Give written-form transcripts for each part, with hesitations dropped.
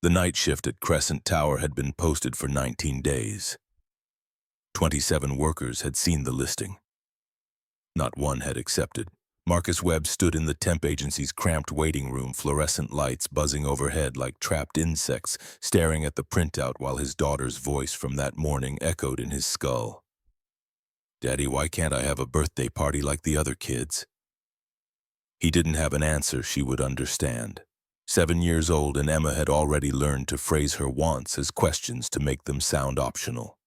The night shift at Crescent Tower had been posted for 19 days. 27 workers had seen the listing. Not one had accepted. Marcus Webb stood in the temp agency's cramped waiting room, fluorescent lights buzzing overhead like trapped insects, staring at the printout while his daughter's voice from that morning echoed in his skull. "Daddy, why can't I have a birthday party like the other kids?" He didn't have an answer she would understand. 7 years old, and Emma had already learned to phrase her wants as questions to make them sound optional.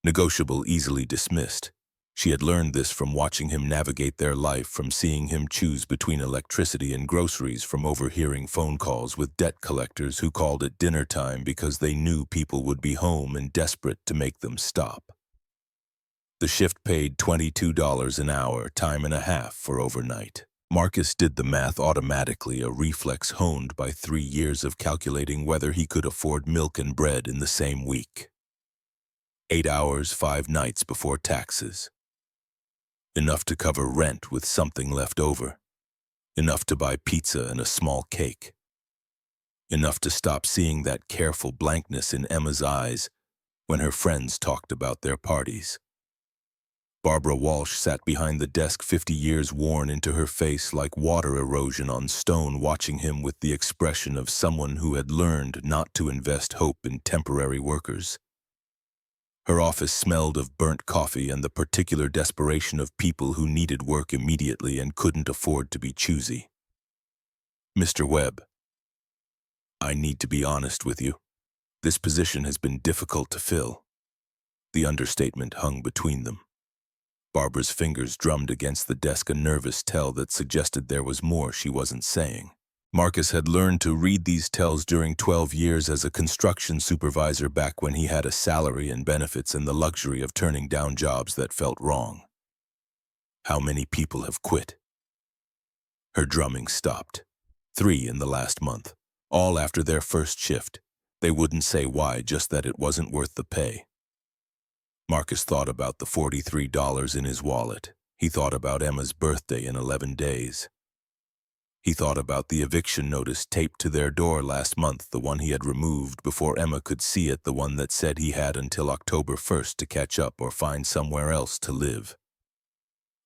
Negotiable, easily dismissed. She had learned this from watching him navigate their life, from seeing him choose between electricity and groceries, from overhearing phone calls with debt collectors who called at dinner time because they knew people would be home and desperate to make them stop. The shift paid $22 an hour, time and a half for overnight. Marcus did the math automatically, a reflex honed by 3 years of calculating whether he could afford milk and bread in the same week. 8 hours, 5 nights before taxes. Enough to cover rent with something left over. Enough to buy pizza and a small cake. Enough to stop seeing that careful blankness in Emma's eyes when her friends talked about their parties. Barbara Walsh sat behind the desk, 50 years worn into her face like water erosion on stone, watching him with the expression of someone who had learned not to invest hope in temporary workers. Her office smelled of burnt coffee and the particular desperation of people who needed work immediately and couldn't afford to be choosy. "Mr. Webb, I need to be honest with you. This position has been difficult to fill." The understatement hung between them. Barbara's fingers drummed against the desk, a nervous tell that suggested there was more she wasn't saying. Marcus had learned to read these tells during 12 years as a construction supervisor, back when he had a salary and benefits and the luxury of turning down jobs that felt wrong. How many people have quit? Her drumming stopped. 3 in the last month, all after their first shift. They wouldn't say why, just that it wasn't worth the pay. Marcus thought about the $43 in his wallet. He thought about Emma's birthday in 11 days. He thought about the eviction notice taped to their door last month, the one he had removed before Emma could see it, the one that said he had until October 1st to catch up or find somewhere else to live.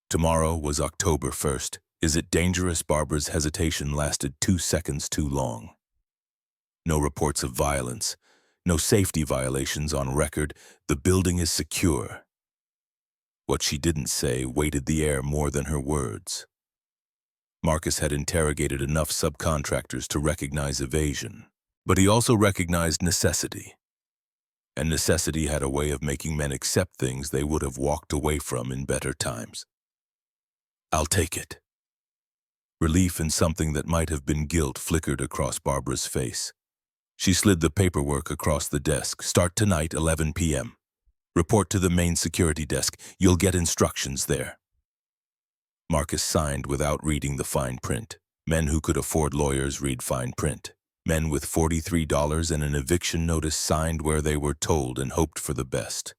Tomorrow was October 1st. Is it dangerous? Barbara's hesitation lasted 2 seconds too long. No reports of violence. No safety violations on record. The building is secure. What she didn't say weighted the air more than her words. Marcus had interrogated enough subcontractors to recognize evasion, but he also recognized necessity. And necessity had a way of making men accept things they would have walked away from in better times. "I'll take it." Relief in something that might have been guilt flickered across Barbara's face. She slid the paperwork across the desk. "Start tonight, 11 p.m. Report to the main security desk. You'll get instructions there." Marcus signed without reading the fine print. Men who could afford lawyers read fine print. Men with $43 and an eviction notice signed where they were told and hoped for the best.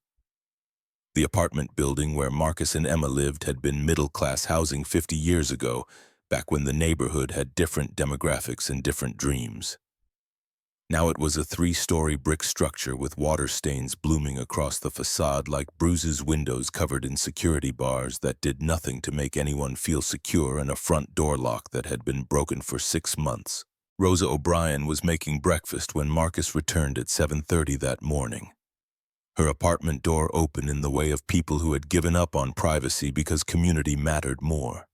The apartment building where Marcus and Emma lived had been middle-class housing 50 years ago, back when the neighborhood had different demographics and different dreams. Now it was a 3-story brick structure with water stains blooming across the facade like bruises, windows covered in security bars that did nothing to make anyone feel secure, and a front door lock that had been broken for 6 months. Rosa O'Brien was making breakfast when Marcus returned at 7:30 that morning. Her apartment door open in the way of people who had given up on privacy because community mattered more.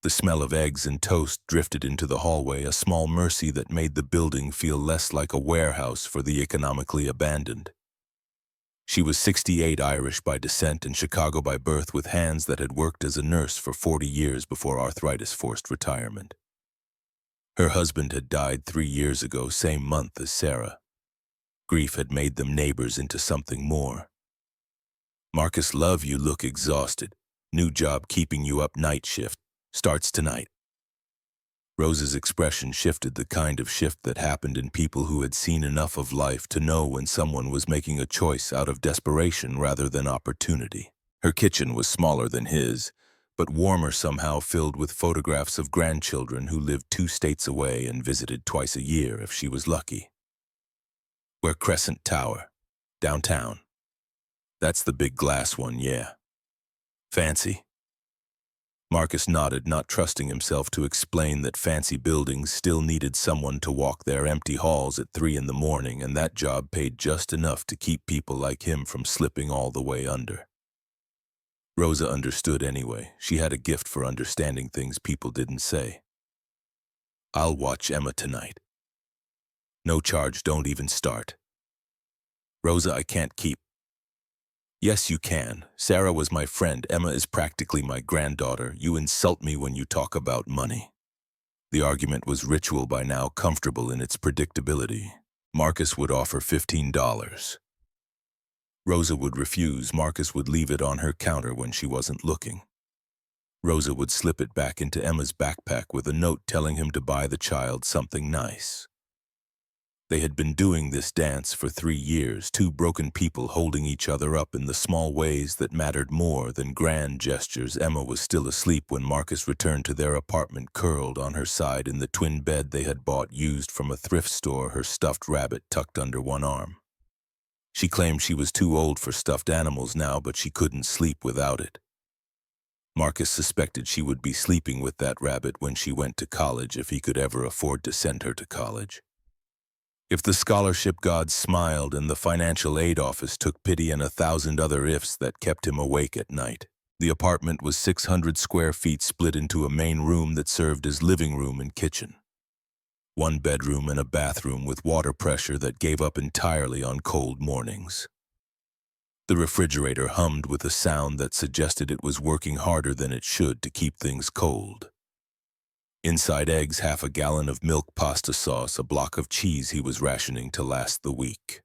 The smell of eggs and toast drifted into the hallway, a small mercy that made the building feel less like a warehouse for the economically abandoned. She was 68, Irish by descent and Chicago by birth, with hands that had worked as a nurse for 40 years before arthritis forced retirement. Her husband had died 3 years ago, same month as Sarah. Grief had made them neighbors into something more. "Marcus, love, you look exhausted. New job keeping you up, night shift. Starts tonight." Rose's expression shifted, the kind of shift that happened in people who had seen enough of life to know when someone was making a choice out of desperation rather than opportunity. Her kitchen was smaller than his, but warmer somehow, filled with photographs of grandchildren who lived 2 states away and visited twice a year if she was lucky. Where Crescent Tower, downtown. That's the big glass one, yeah. Fancy? Marcus nodded, not trusting himself to explain that fancy buildings still needed someone to walk their empty halls at 3 in the morning, and that job paid just enough to keep people like him from slipping all the way under. Rosa understood anyway. She had a gift for understanding things people didn't say. I'll watch Emma tonight. No charge, don't even start. Rosa, I can't keep. Yes, you can. Sarah was my friend. Emma is practically my granddaughter. You insult me when you talk about money. The argument was ritual by now, comfortable in its predictability. Marcus would offer $15. Rosa would refuse. Marcus would leave it on her counter when she wasn't looking. Rosa would slip it back into Emma's backpack with a note telling him to buy the child something nice. They had been doing this dance for 3 years, 2 broken people holding each other up in the small ways that mattered more than grand gestures. Emma was still asleep when Marcus returned to their apartment, curled on her side in the twin bed they had bought used from a thrift store, her stuffed rabbit tucked under one arm. She claimed she was too old for stuffed animals now, but she couldn't sleep without it. Marcus suspected she would be sleeping with that rabbit when she went to college, if he could ever afford to send her to college. If the scholarship gods smiled and the financial aid office took pity, and 1,000 other ifs that kept him awake at night. The apartment was 600 square feet, split into a main room that served as living room and kitchen. 1 bedroom and a bathroom with water pressure that gave up entirely on cold mornings. The refrigerator hummed with a sound that suggested it was working harder than it should to keep things cold. Inside eggs, half a gallon of milk, pasta sauce, a block of cheese he was rationing to last the week.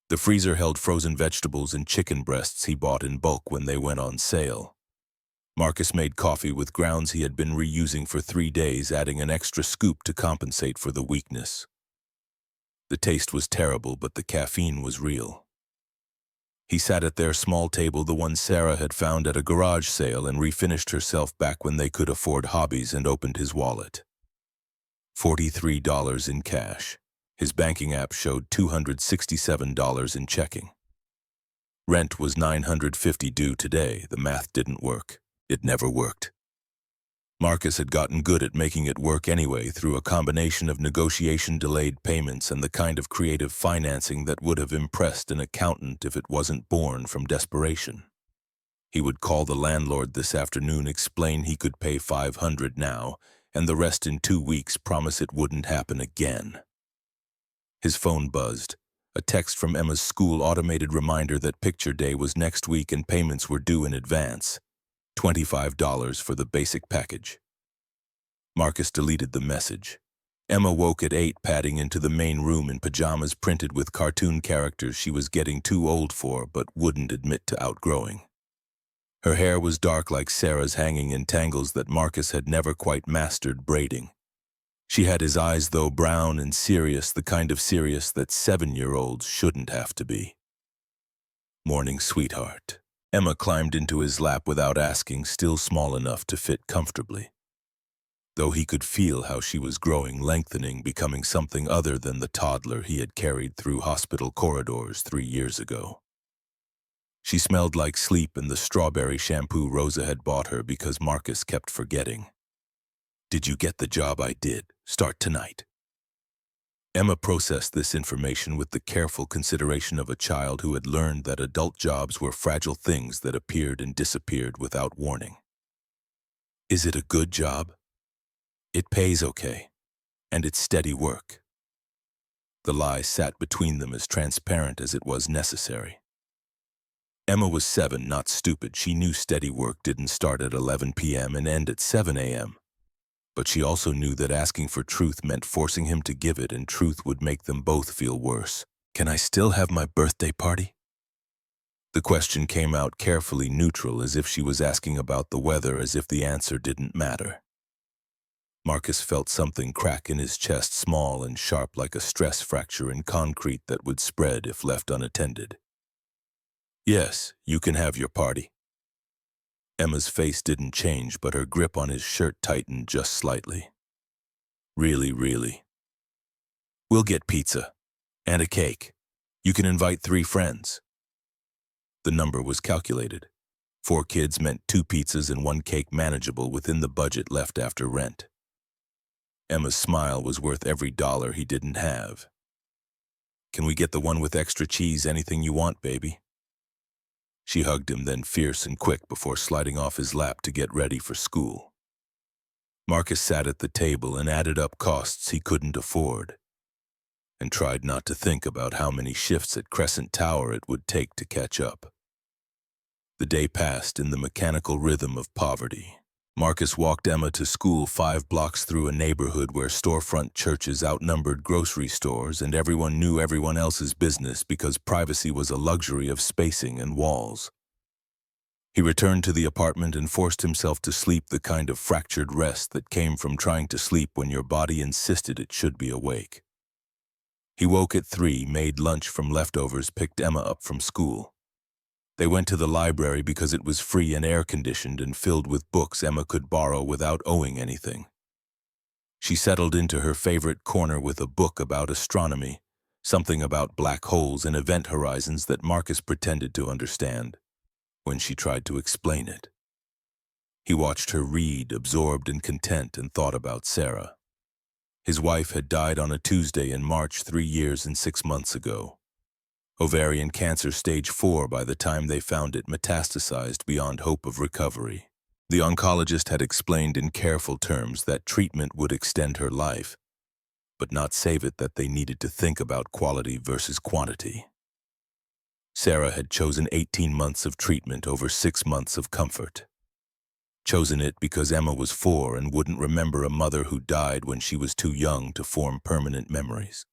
The freezer held frozen vegetables and chicken breasts he bought in bulk when they went on sale. Marcus made coffee with grounds he had been reusing for 3 days, adding an extra scoop to compensate for the weakness. The taste was terrible, but the caffeine was real. He sat at their small table, the one Sarah had found at a garage sale, and refinished herself back when they could afford hobbies, and opened his wallet. $43 in cash. His banking app showed $267 in checking. Rent was $950 due today. The math didn't work. It never worked. Marcus had gotten good at making it work anyway, through a combination of negotiation, delayed payments, and the kind of creative financing that would have impressed an accountant if it wasn't born from desperation. He would call the landlord this afternoon, explain he could pay $500 now, and the rest in 2 weeks, promise it wouldn't happen again. His phone buzzed. A text from Emma's school, automated reminder that picture day was next week and payments were due in advance. $25 for the basic package. Marcus deleted the message. Emma woke at 8, padding into the main room in pajamas printed with cartoon characters she was getting too old for but wouldn't admit to outgrowing. Her hair was dark like Sarah's, hanging in tangles that Marcus had never quite mastered braiding. She had his eyes, though, brown and serious, the kind of serious that 7-year-olds shouldn't have to be. Morning, sweetheart. Emma climbed into his lap without asking, still small enough to fit comfortably. Though he could feel how she was growing, lengthening, becoming something other than the toddler he had carried through hospital corridors 3 years ago. She smelled like sleep and the strawberry shampoo Rosa had bought her because Marcus kept forgetting. Did you get the job I did? Start tonight. Emma processed this information with the careful consideration of a child who had learned that adult jobs were fragile things that appeared and disappeared without warning. Is it a good job? It pays okay, and it's steady work. The lie sat between them, as transparent as it was necessary. Emma was 7, not stupid. She knew steady work didn't start at 11 p.m. and end at 7 a.m. But she also knew that asking for truth meant forcing him to give it, and truth would make them both feel worse. Can I still have my birthday party? The question came out carefully neutral, as if she was asking about the weather, as if the answer didn't matter. Marcus felt something crack in his chest, small and sharp like a stress fracture in concrete that would spread if left unattended. Yes, you can have your party. Emma's face didn't change, but her grip on his shirt tightened just slightly. Really, really. We'll get pizza. And a cake. You can invite 3 friends. The number was calculated. 4 kids meant 2 pizzas and 1 cake, manageable within the budget left after rent. Emma's smile was worth every dollar he didn't have. Can we get the one with extra cheese? Anything you want, baby? She hugged him, then fierce and quick, before sliding off his lap to get ready for school. Marcus sat at the table and added up costs he couldn't afford, and tried not to think about how many shifts at Crescent Tower it would take to catch up. The day passed in the mechanical rhythm of poverty. Marcus walked Emma to school 5 blocks through a neighborhood where storefront churches outnumbered grocery stores and everyone knew everyone else's business because privacy was a luxury of spacing and walls. He returned to the apartment and forced himself to sleep, the kind of fractured rest that came from trying to sleep when your body insisted it should be awake. He woke at 3, made lunch from leftovers, picked Emma up from school. They went to the library because it was free and air-conditioned and filled with books Emma could borrow without owing anything. She settled into her favorite corner with a book about astronomy, something about black holes and event horizons that Marcus pretended to understand when she tried to explain it. He watched her read, absorbed and content, and thought about Sarah. His wife had died on a Tuesday in March 3 years and 6 months ago. Ovarian cancer stage 4 by the time they found it, metastasized beyond hope of recovery. The oncologist had explained in careful terms that treatment would extend her life, but not save it, that they needed to think about quality versus quantity. Sarah had chosen 18 months of treatment over 6 months of comfort. Chosen it because Emma was 4 and wouldn't remember a mother who died when she was too young to form permanent memories.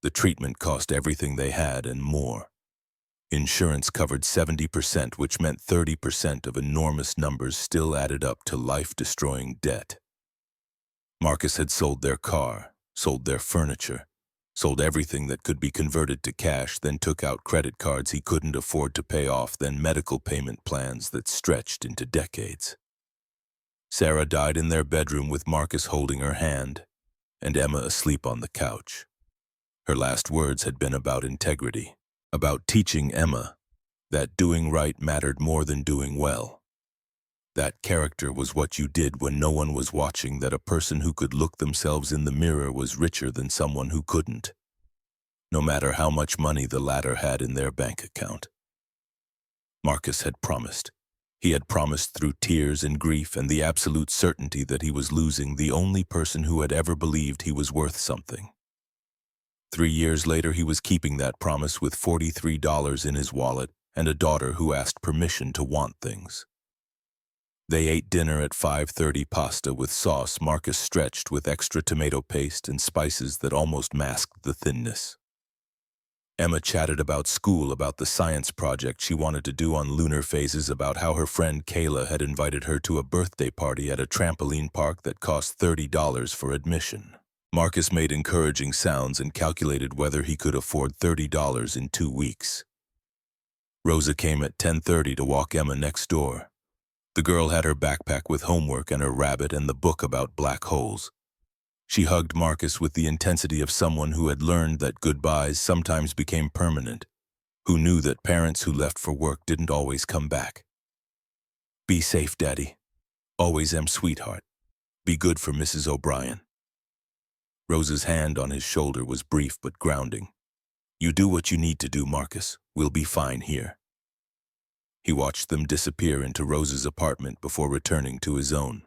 The treatment cost everything they had and more. Insurance covered 70%, which meant 30% of enormous numbers still added up to life-destroying debt. Marcus had sold their car, sold their furniture, sold everything that could be converted to cash, then took out credit cards he couldn't afford to pay off, then medical payment plans that stretched into decades. Sarah died in their bedroom with Marcus holding her hand and Emma asleep on the couch. Her last words had been about integrity, about teaching Emma that doing right mattered more than doing well. That character was what you did when no one was watching, that a person who could look themselves in the mirror was richer than someone who couldn't, no matter how much money the latter had in their bank account. Marcus had promised. He had promised through tears and grief and the absolute certainty that he was losing the only person who had ever believed he was worth something. 3 years later, he was keeping that promise with $43 in his wallet and a daughter who asked permission to want things. They ate dinner at 5:30, pasta with sauce Marcus stretched with extra tomato paste and spices that almost masked the thinness. Emma chatted about school, about the science project she wanted to do on lunar phases, about how her friend Kayla had invited her to a birthday party at a trampoline park that cost $30 for admission. Marcus made encouraging sounds and calculated whether he could afford $30 in 2 weeks. Rosa came at 10:30 to walk Emma next door. The girl had her backpack with homework and her rabbit and the book about black holes. She hugged Marcus with the intensity of someone who had learned that goodbyes sometimes became permanent, who knew that parents who left for work didn't always come back. "Be safe, Daddy. Always am, sweetheart. Be good for Mrs. O'Brien." Rosa's hand on his shoulder was brief but grounding. "You do what you need to do, Marcus. We'll be fine here." He watched them disappear into Rosa's apartment before returning to his own.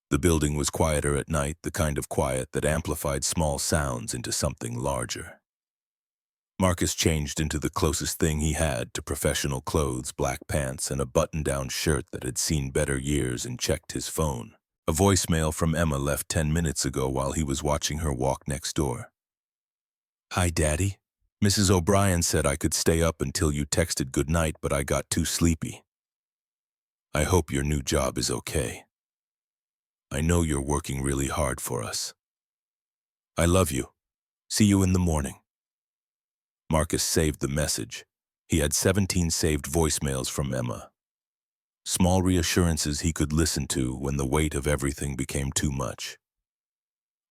The building was quieter at night, the kind of quiet that amplified small sounds into something larger. Marcus changed into the closest thing he had to professional clothes, black pants, and a button-down shirt that had seen better years, and checked his phone. A voicemail from Emma left 10 minutes ago while he was watching her walk next door. "Hi, Daddy. Mrs. O'Brien said I could stay up until you texted goodnight, but I got too sleepy. I hope your new job is okay. I know you're working really hard for us. I love you. See you in the morning." Marcus saved the message. He had 17 saved voicemails from Emma. Small reassurances he could listen to when the weight of everything became too much.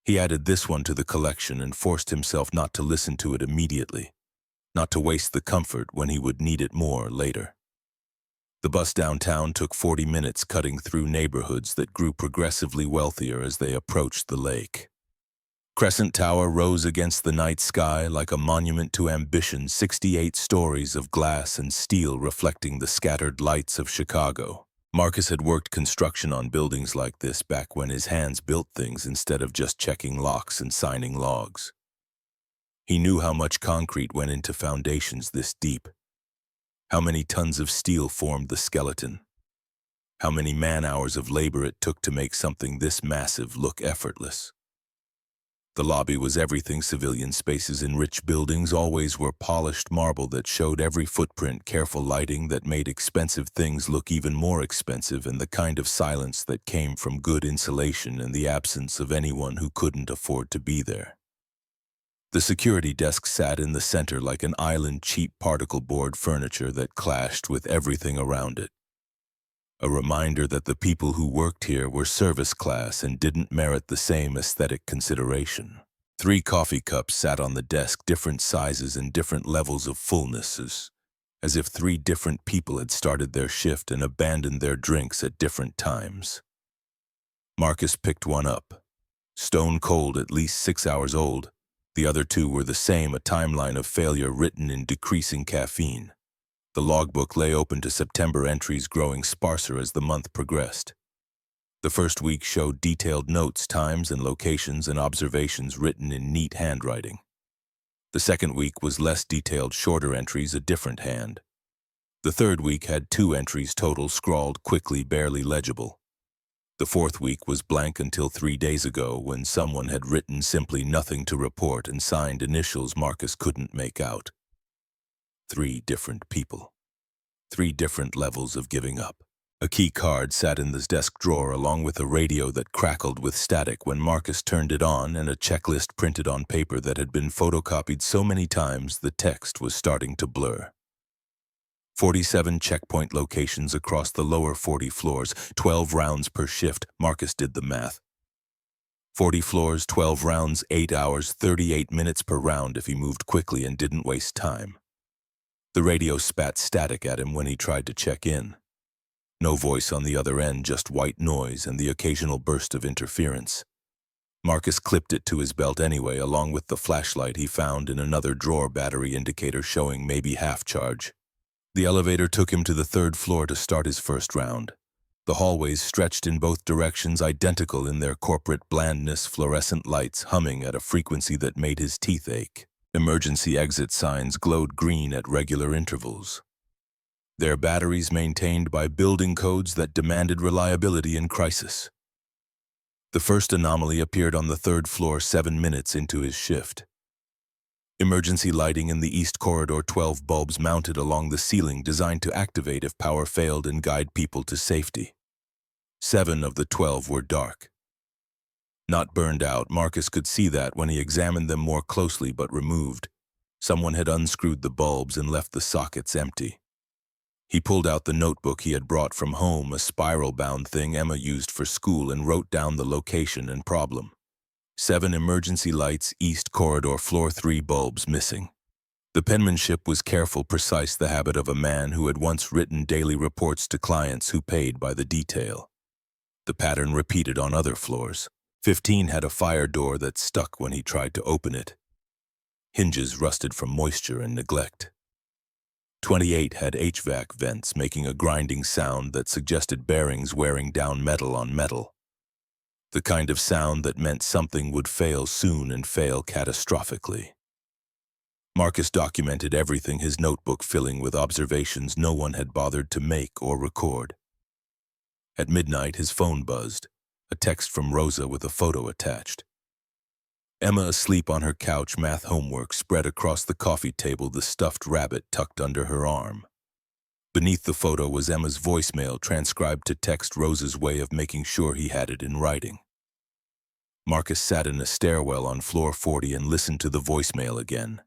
He added this one to the collection and forced himself not to listen to it immediately, not to waste the comfort when he would need it more later. The bus downtown took 40 minutes, cutting through neighborhoods that grew progressively wealthier as they approached the lake. Crescent Tower rose against the night sky like a monument to ambition, 68 stories of glass and steel reflecting the scattered lights of Chicago. Marcus had worked construction on buildings like this back when his hands built things instead of just checking locks and signing logs. He knew how much concrete went into foundations this deep, how many tons of steel formed the skeleton, how many man-hours of labor it took to make something this massive look effortless. The lobby was everything civilian spaces in rich buildings always were: polished marble that showed every footprint, careful lighting that made expensive things look even more expensive, and the kind of silence that came from good insulation and the absence of anyone who couldn't afford to be there. The security desk sat in the center like an island, cheap particle board furniture that clashed with everything around it. A reminder that the people who worked here were service class and didn't merit the same aesthetic consideration. 3 coffee cups sat on the desk, different sizes and different levels of fullness, as if 3 different people had started their shift and abandoned their drinks at different times. Marcus picked one up. Stone cold, at least 6 hours old. The other 2 were the same, a timeline of failure written in decreasing caffeine. The logbook lay open to September, entries growing sparser as the month progressed. The first week showed detailed notes, times and locations, and observations written in neat handwriting. The second week was less detailed, shorter entries, a different hand. The third week had 2 entries total, scrawled quickly, barely legible. The fourth week was blank until 3 days ago, when someone had written simply "nothing to report" and signed initials Marcus couldn't make out. 3 different people. 3 different levels of giving up. A key card sat in the desk drawer along with a radio that crackled with static when Marcus turned it on, and a checklist printed on paper that had been photocopied so many times the text was starting to blur. 47 checkpoint locations across the lower 40 floors, 12 rounds per shift. Marcus did the math. 40 floors, 12 rounds, 8 hours, 38 minutes per round if he moved quickly and didn't waste time. The radio spat static at him when he tried to check in. No voice on the other end, just white noise and the occasional burst of interference. Marcus clipped it to his belt anyway, along with the flashlight he found in another drawer, battery indicator showing maybe half charge. The elevator took him to the 3rd floor to start his first round. The hallways stretched in both directions, identical in their corporate blandness, fluorescent lights humming at a frequency that made his teeth ache. Emergency exit signs glowed green at regular intervals. Their batteries maintained by building codes that demanded reliability in crisis. The first anomaly appeared on the 3rd floor 7 minutes into his shift. Emergency lighting in the east corridor, 12 bulbs mounted along the ceiling designed to activate if power failed and guide people to safety. 7 of the 12 were dark. Not burned out, Marcus could see that when he examined them more closely, but removed. Someone had unscrewed the bulbs and left the sockets empty. He pulled out the notebook he had brought from home, a spiral-bound thing Emma used for school, and wrote down the location and problem. 7 emergency lights, east corridor, floor 3, bulbs missing. The penmanship was careful, precise, the habit of a man who had once written daily reports to clients who paid by the detail. The pattern repeated on other floors. 15 had a fire door that stuck when he tried to open it. Hinges rusted from moisture and neglect. 28 had HVAC vents making a grinding sound that suggested bearings wearing down metal on metal. The kind of sound that meant something would fail soon and fail catastrophically. Marcus documented everything, his notebook filling with observations no one had bothered to make or record. At midnight, his phone buzzed, a text from Rosa with a photo attached. Emma asleep on her couch, math homework spread across the coffee table, the stuffed rabbit tucked under her arm. Beneath the photo was Emma's voicemail transcribed to text, Rosa's way of making sure he had it in writing. Marcus sat in a stairwell on floor 40 and listened to the voicemail again.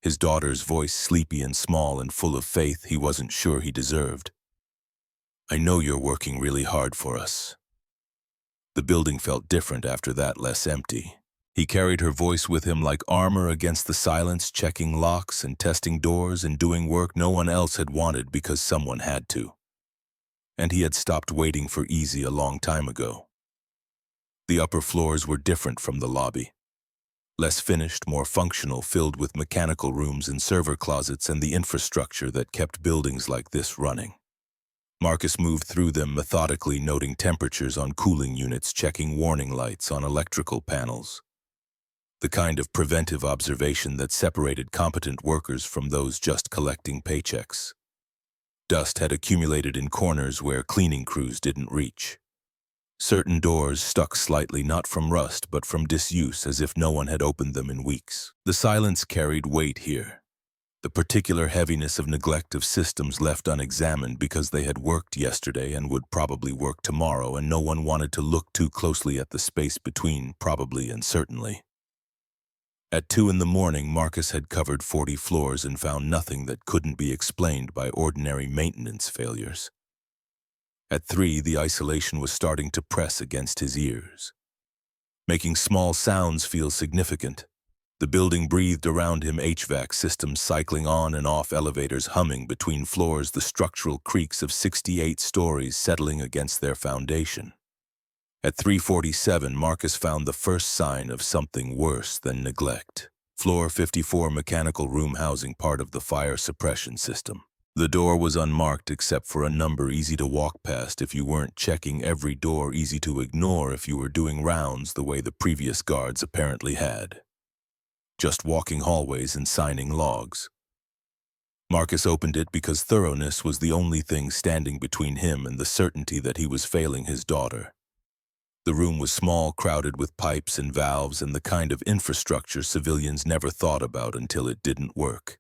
His daughter's voice, sleepy and small and full of faith he wasn't sure he deserved. I know you're working really hard for us. The building felt different after that, less empty. He carried her voice with him like armor against the silence, checking locks and testing doors and doing work no one else had wanted because someone had to. And he had stopped waiting for easy a long time ago. The upper floors were different from the lobby. Less finished, more functional, filled with mechanical rooms and server closets and the infrastructure that kept buildings like this running. Marcus moved through them methodically, noting temperatures on cooling units, checking warning lights on electrical panels. The kind of preventive observation that separated competent workers from those just collecting paychecks. Dust had accumulated in corners where cleaning crews didn't reach. Certain doors stuck slightly, not from rust, but from disuse, as if no one had opened them in weeks. The silence carried weight here. The particular heaviness of neglect of systems left unexamined because they had worked yesterday and would probably work tomorrow, and no one wanted to look too closely at the space between probably and certainly. At 2 in the morning, Marcus had covered 40 floors and found nothing that couldn't be explained by ordinary maintenance failures. At 3, the isolation was starting to press against his ears, making small sounds feel significant. The building breathed around him, HVAC systems cycling on and off, elevators humming between floors, the structural creaks of 68 stories settling against their foundation. At 3:47, Marcus found the first sign of something worse than neglect. Floor 54, mechanical room housing part of the fire suppression system. The door was unmarked except for a number easy to walk past if you weren't checking every door, easy to ignore if you were doing rounds the way the previous guards apparently had. Just walking hallways and signing logs. Marcus opened it because thoroughness was the only thing standing between him and the certainty that he was failing his daughter. The room was small, crowded with pipes and valves and the kind of infrastructure civilians never thought about until it didn't work.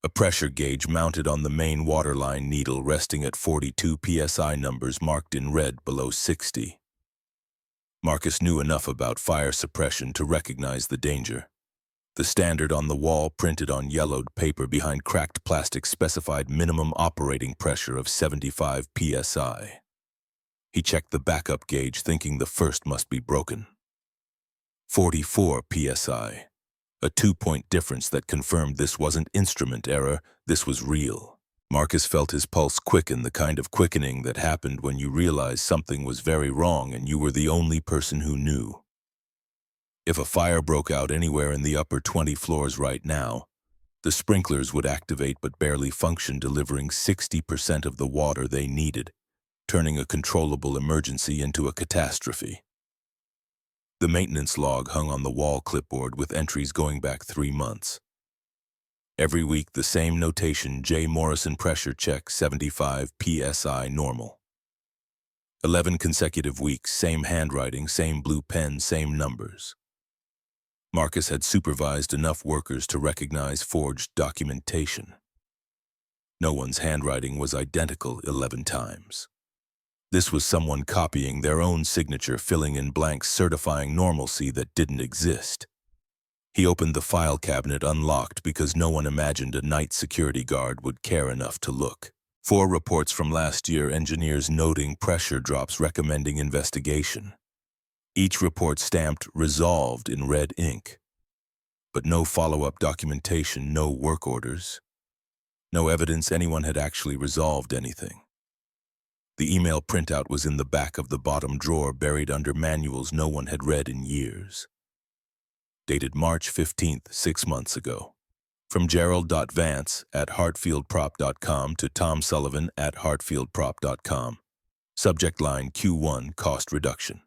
A pressure gauge mounted on the main waterline needle resting at 42 psi, numbers marked in red below 60. Marcus knew enough about fire suppression to recognize the danger. The standard on the wall, printed on yellowed paper behind cracked plastic, specified minimum operating pressure of 75 psi. He checked the backup gauge, thinking the first must be broken. 44 psi. A 2-point difference that confirmed this wasn't instrument error, this was real. Marcus felt his pulse quicken, the kind of quickening that happened when you realized something was very wrong and you were the only person who knew. If a fire broke out anywhere in the upper 20 floors right now, the sprinklers would activate but barely function, delivering 60% of the water they needed, turning a controllable emergency into a catastrophe. The maintenance log hung on the wall clipboard with entries going back 3 months. Every week, the same notation: J. Morrison pressure check, 75 psi normal. 11 consecutive weeks, same handwriting, same blue pen, same numbers. Marcus had supervised enough workers to recognize forged documentation. No one's handwriting was identical 11 times. This was someone copying their own signature, filling in blanks, certifying normalcy that didn't exist. He opened the file cabinet unlocked because no one imagined a night security guard would care enough to look. 4 reports from last year, engineers noting pressure drops, recommending investigation. Each report stamped "resolved" in red ink. But no follow-up documentation, no work orders. No evidence anyone had actually resolved anything. The email printout was in the back of the bottom drawer, buried under manuals no one had read in years. Dated March 15th, 6 months ago. From Gerald.Vance@hartfieldprop.com to Tom Sullivan @hartfieldprop.com. Subject line: Q1 cost reduction.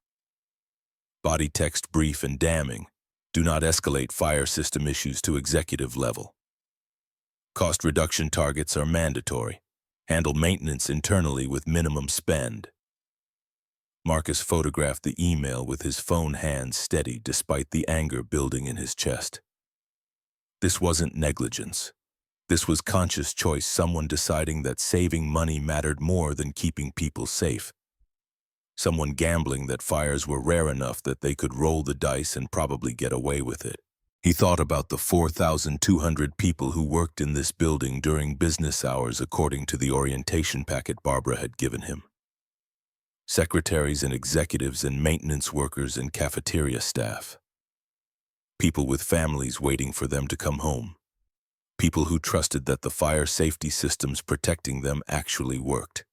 Body text brief and damning. Do not escalate fire system issues to executive level. Cost reduction targets are mandatory. Handle maintenance internally with minimum spend. Marcus photographed the email with his phone hand steady despite the anger building in his chest. This wasn't negligence. This was conscious choice, someone deciding that saving money mattered more than keeping people safe. Someone gambling that fires were rare enough that they could roll the dice and probably get away with it. He thought about the 4,200 people who worked in this building during business hours according to the orientation packet Barbara had given him. Secretaries and executives and maintenance workers and cafeteria staff. People with families waiting for them to come home. People who trusted that the fire safety systems protecting them actually worked.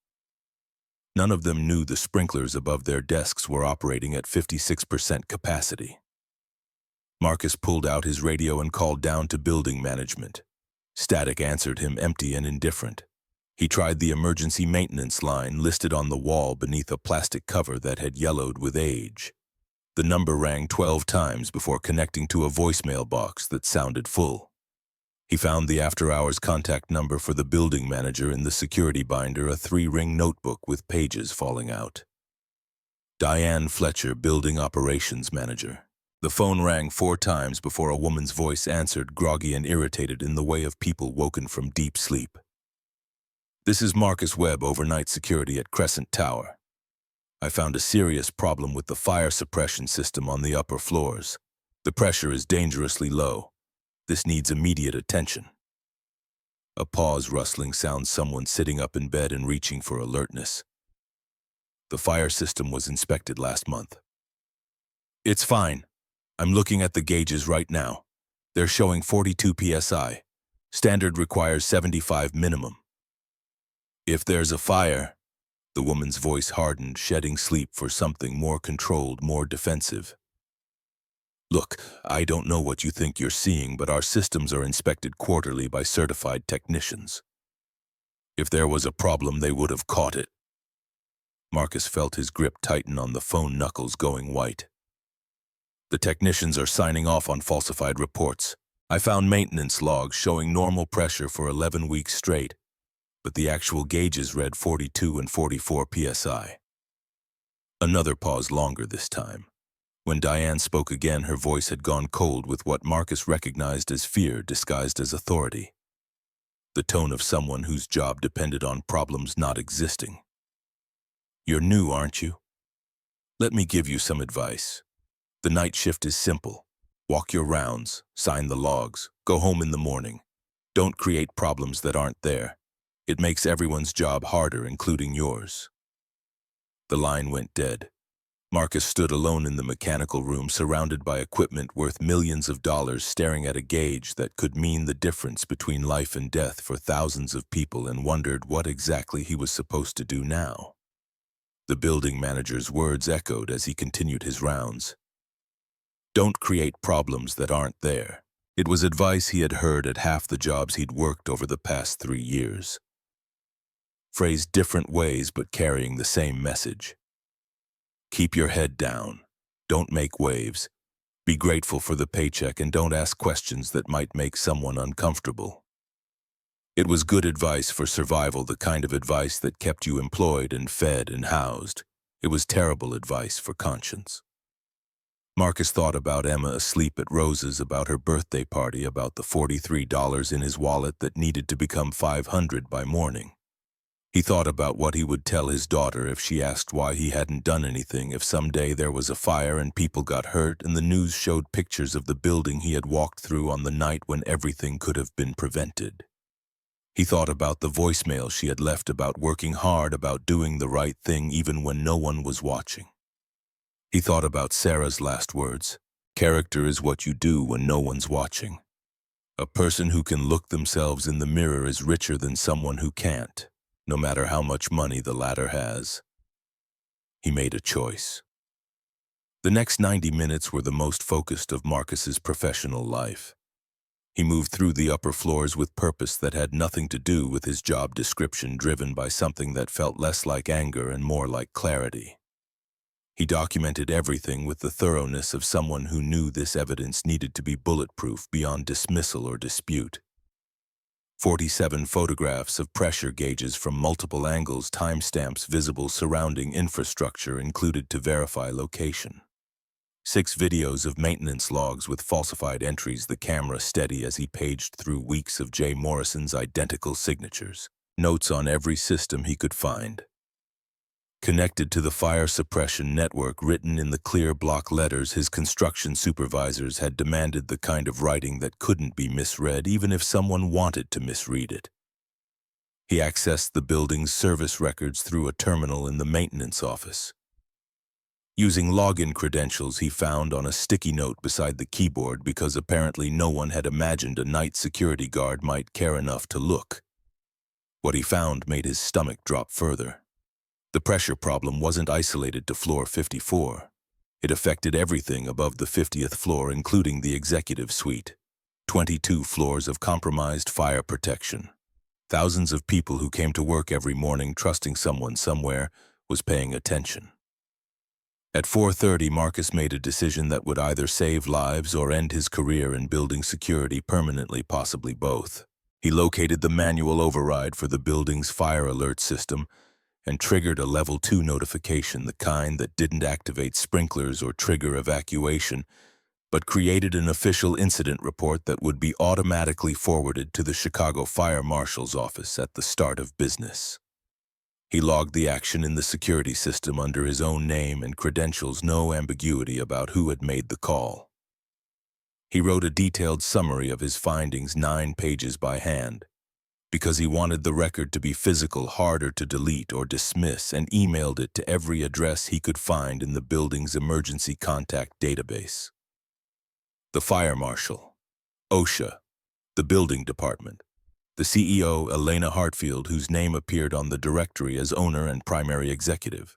None of them knew the sprinklers above their desks were operating at 56% capacity. Marcus pulled out his radio and called down to building management. Static answered him, empty and indifferent. He tried the emergency maintenance line listed on the wall beneath a plastic cover that had yellowed with age. The number rang 12 times before connecting to a voicemail box that sounded full. He found the after-hours contact number for the building manager in the security binder, a 3-ring notebook with pages falling out. Diane Fletcher, building operations manager. The phone rang 4 times before a woman's voice answered, groggy and irritated in the way of people woken from deep sleep. This is Marcus Webb, overnight security at Crescent Tower. I found a serious problem with the fire suppression system on the upper floors. The pressure is dangerously low. This needs immediate attention. A pause, rustling sound, someone sitting up in bed and reaching for alertness. The fire system was inspected last month. It's fine. I'm looking at the gauges right now. They're showing 42 psi. Standard requires 75 minimum. If there's a fire, the woman's voice hardened, shedding sleep for something more controlled, more defensive. Look, I don't know what you think you're seeing, but our systems are inspected quarterly by certified technicians. If there was a problem, they would have caught it. Marcus felt his grip tighten on the phone, knuckles going white. The technicians are signing off on falsified reports. I found maintenance logs showing normal pressure for 11 weeks straight, but the actual gauges read 42 and 44 psi. Another pause, longer this time. When Diane spoke again, her voice had gone cold with what Marcus recognized as fear disguised as authority. The tone of someone whose job depended on problems not existing. You're new, aren't you? Let me give you some advice. The night shift is simple. Walk your rounds, sign the logs, go home in the morning. Don't create problems that aren't there. It makes everyone's job harder, including yours. The line went dead. Marcus stood alone in the mechanical room, surrounded by equipment worth millions of dollars, staring at a gauge that could mean the difference between life and death for thousands of people, and wondered what exactly he was supposed to do now. The building manager's words echoed as he continued his rounds. Don't create problems that aren't there. It was advice he had heard at half the jobs he'd worked over the past 3 years. Phrased different ways but carrying the same message. Keep your head down. Don't make waves. Be grateful for the paycheck and don't ask questions that might make someone uncomfortable. It was good advice for survival, the kind of advice that kept you employed and fed and housed. It was terrible advice for conscience. Marcus thought about Emma asleep at Rose's, about her birthday party, about the $43 in his wallet that needed to become $500 by morning. He thought about what he would tell his daughter if she asked why he hadn't done anything, if someday there was a fire and people got hurt and the news showed pictures of the building he had walked through on the night when everything could have been prevented. He thought about the voicemail she had left, about working hard, about doing the right thing even when no one was watching. He thought about Sarah's last words. Character is what you do when no one's watching. A person who can look themselves in the mirror is richer than someone who can't, no matter how much money the latter has. He made a choice. The next 90 minutes were the most focused of Marcus's professional life. He moved through the upper floors with purpose that had nothing to do with his job description, driven by something that felt less like anger and more like clarity. He documented everything with the thoroughness of someone who knew this evidence needed to be bulletproof beyond dismissal or dispute. 47 photographs of pressure gauges from multiple angles, timestamps visible surrounding infrastructure included to verify location. 6 videos of maintenance logs with falsified entries, the camera steady as he paged through weeks of Jay Morrison's identical signatures, notes on every system he could find. Connected to the fire suppression network written in the clear block letters, his construction supervisors had demanded the kind of writing that couldn't be misread even if someone wanted to misread it. He accessed the building's service records through a terminal in the maintenance office. Using login credentials he found on a sticky note beside the keyboard because apparently no one had imagined a night security guard might care enough to look. What he found made his stomach drop further. The pressure problem wasn't isolated to floor 54. It affected everything above the 50th floor, including the executive suite. 22 floors of compromised fire protection. Thousands of people who came to work every morning trusting someone somewhere was paying attention. At 4:30, Marcus made a decision that would either save lives or end his career in building security permanently, possibly both. He located the manual override for the building's fire alert system and triggered a Level 2 notification, the kind that didn't activate sprinklers or trigger evacuation, but created an official incident report that would be automatically forwarded to the Chicago Fire Marshal's office at the start of business. He logged the action in the security system under his own name and credentials, no ambiguity about who had made the call. He wrote a detailed summary of his findings, 9 pages by hand, because he wanted the record to be physical, harder to delete or dismiss, and emailed it to every address he could find in the building's emergency contact database. The fire marshal, OSHA, the building department, the CEO, Elena Hartfield, whose name appeared on the directory as owner and primary executive.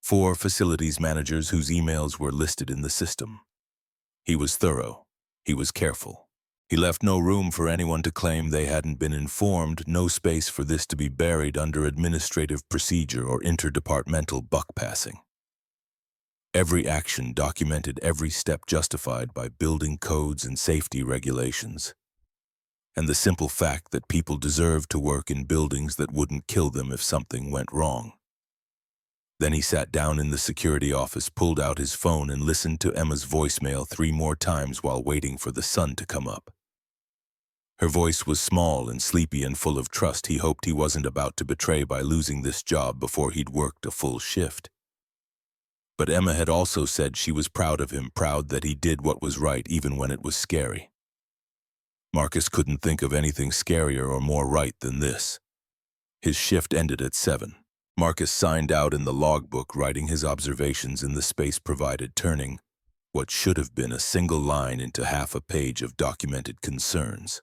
4 facilities managers whose emails were listed in the system. He was thorough. He was careful. He left no room for anyone to claim they hadn't been informed, no space for this to be buried under administrative procedure or interdepartmental buck passing. Every action documented, every step justified by building codes and safety regulations. And the simple fact that people deserved to work in buildings that wouldn't kill them if something went wrong. Then he sat down in the security office, pulled out his phone, and listened to Emma's voicemail 3 more times while waiting for the sun to come up. Her voice was small and sleepy and full of trust. He hoped he wasn't about to betray by losing this job before he'd worked a full shift. But Emma had also said she was proud of him, proud that he did what was right even when it was scary. Marcus couldn't think of anything scarier or more right than this. His shift ended at 7. Marcus signed out in the logbook, writing his observations in the space provided, turning what should have been a single line into half a page of documented concerns.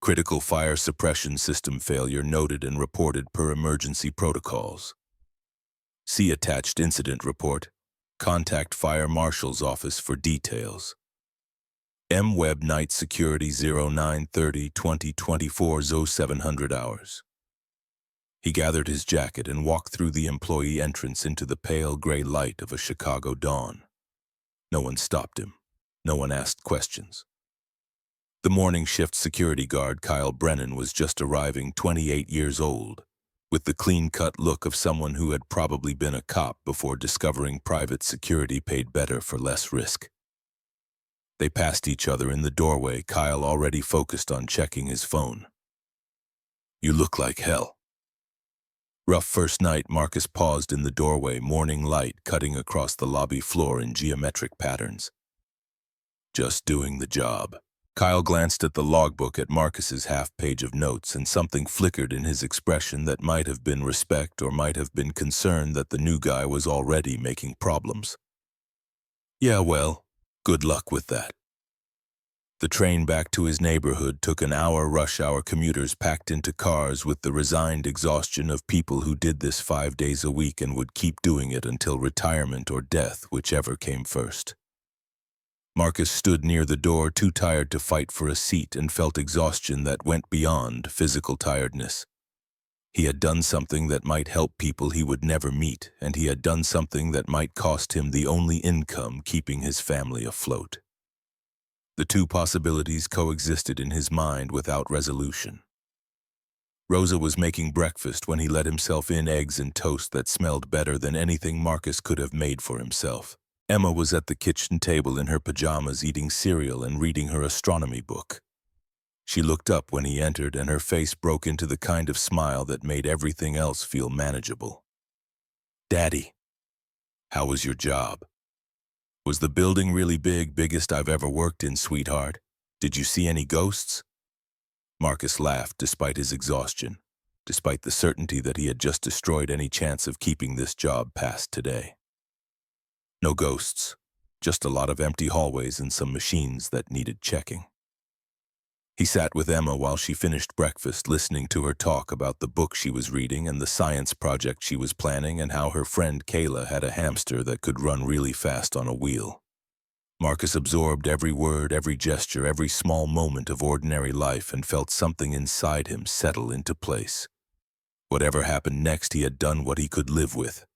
Critical fire suppression system failure noted and reported per emergency protocols. See attached incident report. Contact Fire Marshal's office for details. M. Webb Night Security 09/30/2024 0700 hours. He gathered his jacket and walked through the employee entrance into the pale gray light of a Chicago dawn. No one stopped him. No one asked questions. The morning shift security guard, Kyle Brennan, was just arriving, 28 years old, with the clean-cut look of someone who had probably been a cop before discovering private security paid better for less risk. They passed each other in the doorway, Kyle already focused on checking his phone. "You look like hell." Rough first night. Marcus paused in the doorway, morning light cutting across the lobby floor in geometric patterns. "Just doing the job." Kyle glanced at the logbook, at Marcus's half-page of notes, and something flickered in his expression that might have been respect or might have been concern that the new guy was already making problems. "Yeah, well, good luck with that." The train back to his neighborhood took an hour. Rush hour commuters packed into cars with the resigned exhaustion of people who did this 5 days a week and would keep doing it until retirement or death, whichever came first. Marcus stood near the door, too tired to fight for a seat, and felt exhaustion that went beyond physical tiredness. He had done something that might help people he would never meet, and he had done something that might cost him the only income keeping his family afloat. The two possibilities coexisted in his mind without resolution. Rosa was making breakfast when he let himself in, eggs and toast that smelled better than anything Marcus could have made for himself. Emma was at the kitchen table in her pajamas, eating cereal and reading her astronomy book. She looked up when he entered, and her face broke into the kind of smile that made everything else feel manageable. Daddy, how was your job? Was the building really big, biggest I've ever worked in, sweetheart? Did you see any ghosts? Marcus laughed despite his exhaustion, despite the certainty that he had just destroyed any chance of keeping this job past today. No ghosts, just a lot of empty hallways and some machines that needed checking. He sat with Emma while she finished breakfast, listening to her talk about the book she was reading and the science project she was planning and how her friend Kayla had a hamster that could run really fast on a wheel. Marcus absorbed every word, every gesture, every small moment of ordinary life and felt something inside him settle into place. Whatever happened next, he had done what he could live with.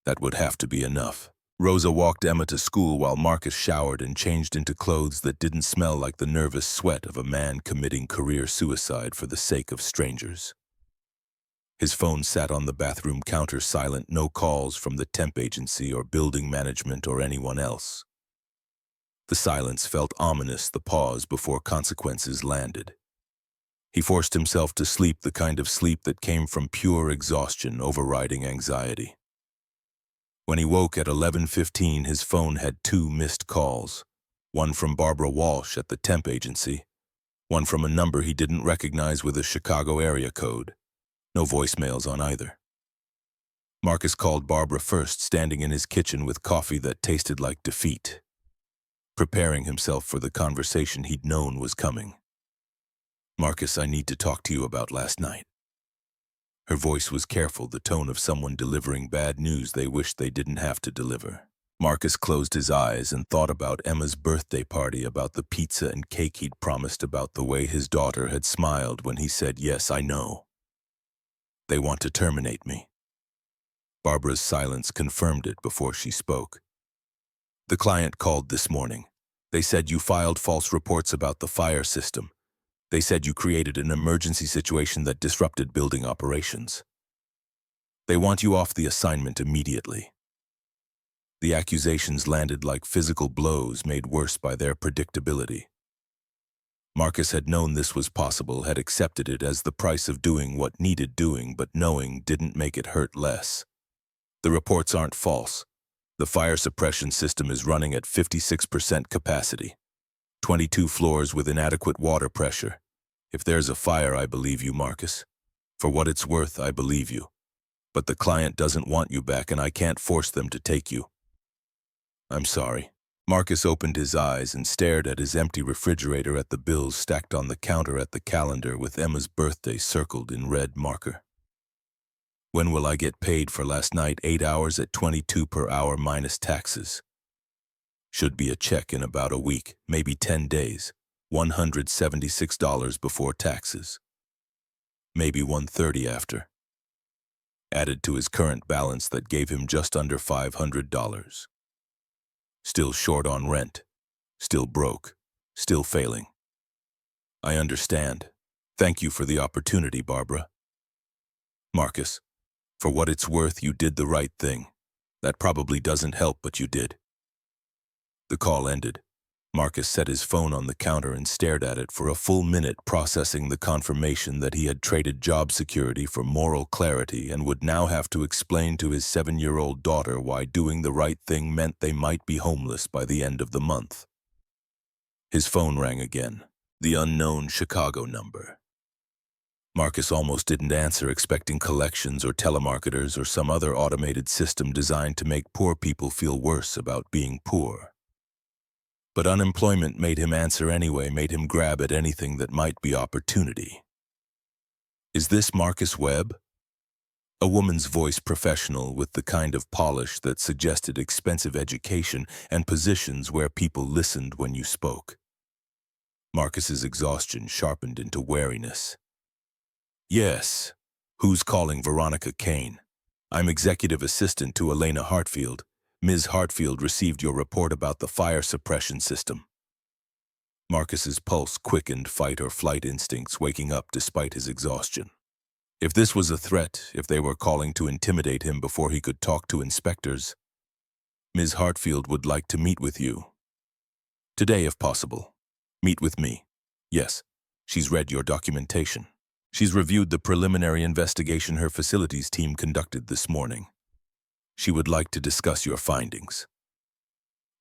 That would have to be enough. Rosa walked Emma to school while Marcus showered and changed into clothes that didn't smell like the nervous sweat of a man committing career suicide for the sake of strangers. His phone sat on the bathroom counter silent, no calls from the temp agency or building management or anyone else. The silence felt ominous, the pause before consequences landed. He forced himself to sleep, the kind of sleep that came from pure exhaustion overriding anxiety. When he woke at 11:15, his phone had 2 missed calls, one from Barbara Walsh at the temp agency, one from a number he didn't recognize with a Chicago area code. No voicemails on either. Marcus called Barbara first, standing in his kitchen with coffee that tasted like defeat, preparing himself for the conversation he'd known was coming. "Marcus, I need to talk to you about last night." Her voice was careful, the tone of someone delivering bad news they wished they didn't have to deliver. Marcus closed his eyes and thought about Emma's birthday party, about the pizza and cake he'd promised, about the way his daughter had smiled when he said, "Yes, I know. They want to terminate me." Barbara's silence confirmed it before she spoke. "The client called this morning. They said you filed false reports about the fire system. They said you created an emergency situation that disrupted building operations. They want you off the assignment immediately." The accusations landed like physical blows made worse by their predictability. Marcus had known this was possible, had accepted it as the price of doing what needed doing, but knowing didn't make it hurt less. "The reports aren't false. The fire suppression system is running at 56% capacity. 22 floors with inadequate water pressure. If there's a fire, I believe you, Marcus. For what it's worth, I believe you. But the client doesn't want you back, and I can't force them to take you." "I'm sorry." Marcus opened his eyes and stared at his empty refrigerator, at the bills stacked on the counter, at the calendar with Emma's birthday circled in red marker. "When will I get paid for last night? 8 hours at 22 per hour minus taxes. Should be a check in about a week, maybe 10 days. $176 before taxes. Maybe $130 after. Added to his current balance that gave him just under $500. Still short on rent. Still broke. Still failing. I understand. Thank you for the opportunity, Barbara." "Marcus, for what it's worth, you did the right thing. That probably doesn't help, but you did." The call ended. Marcus set his phone on the counter and stared at it for a full minute, processing the confirmation that he had traded job security for moral clarity and would now have to explain to his 7-year-old daughter why doing the right thing meant they might be homeless by the end of the month. His phone rang again, the unknown Chicago number. Marcus almost didn't answer, expecting collections or telemarketers or some other automated system designed to make poor people feel worse about being poor. But unemployment made him answer anyway, made him grab at anything that might be opportunity. "Is this Marcus Webb?" A woman's voice, professional, with the kind of polish that suggested expensive education and positions where people listened when you spoke. Marcus's exhaustion sharpened into wariness. "Yes. Who's calling? Veronica Kane. I'm executive assistant to Elena Hartfield. Ms. Hartfield received your report about the fire suppression system." Marcus's pulse quickened, fight or flight instincts waking up despite his exhaustion. If this was a threat, if they were calling to intimidate him before he could talk to inspectors, "Ms. Hartfield would like to meet with you. Today, if possible. Meet with me. Yes, she's read your documentation. She's reviewed the preliminary investigation her facilities team conducted this morning. She would like to discuss your findings.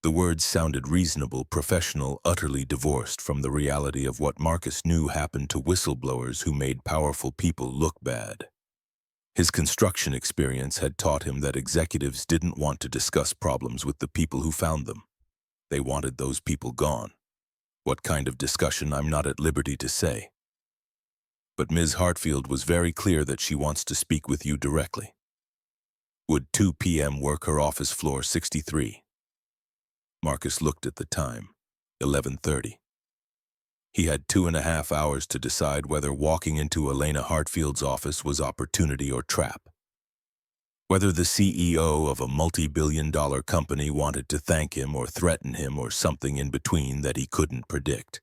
The words sounded reasonable, professional, utterly divorced from the reality of what Marcus knew happened to whistleblowers who made powerful people look bad. His construction experience had taught him that executives didn't want to discuss problems with the people who found them. They wanted those people gone. What kind of discussion, I'm not at liberty to say. But Ms. Hartfield was very clear that she wants to speak with you directly. Would 2 p.m. work? Her office floor 63. Marcus looked at the time, 11:30. He had 2.5 hours to decide whether walking into Elena Hartfield's office was opportunity or trap. Whether the CEO of a multi-billion-dollar company wanted to thank him or threaten him or something in between that he couldn't predict.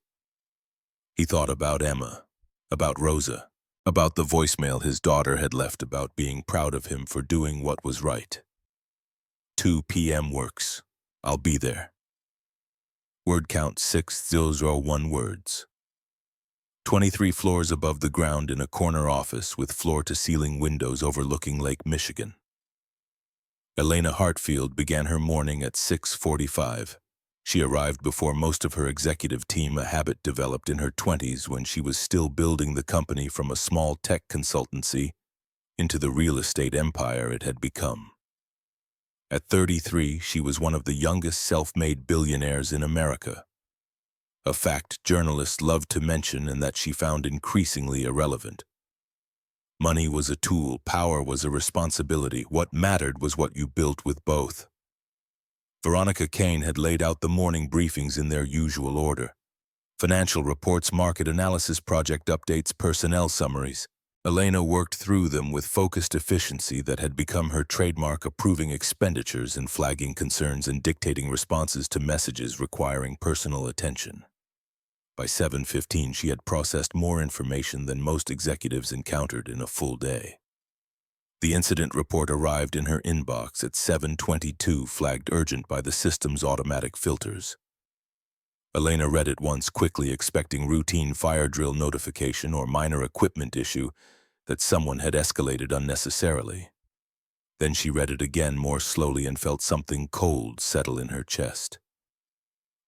He thought about Emma, about Rosa, about the voicemail his daughter had left about being proud of him for doing what was right. 2 p.m. works. I'll be there. Word count 6001 words. 23 floors above the ground in a corner office with floor-to-ceiling windows overlooking Lake Michigan. Elena Hartfield began her morning at 6:45. She arrived before most of her executive team, a habit developed in her 20s when she was still building the company from a small tech consultancy into the real estate empire it had become. At 33, she was one of the youngest self-made billionaires in America, a fact journalists loved to mention and that she found increasingly irrelevant. Money was a tool, power was a responsibility. What mattered was what you built with both. Veronica Kane had laid out the morning briefings in their usual order. Financial reports, market analysis, project updates, personnel summaries. Elena worked through them with focused efficiency that had become her trademark, approving expenditures and flagging concerns and dictating responses to messages requiring personal attention. By 7:15, she had processed more information than most executives encountered in a full day. The incident report arrived in her inbox at 7:22, flagged urgent by the system's automatic filters. Elena read it once quickly, expecting routine fire drill notification or minor equipment issue that someone had escalated unnecessarily. Then she read it again more slowly and felt something cold settle in her chest.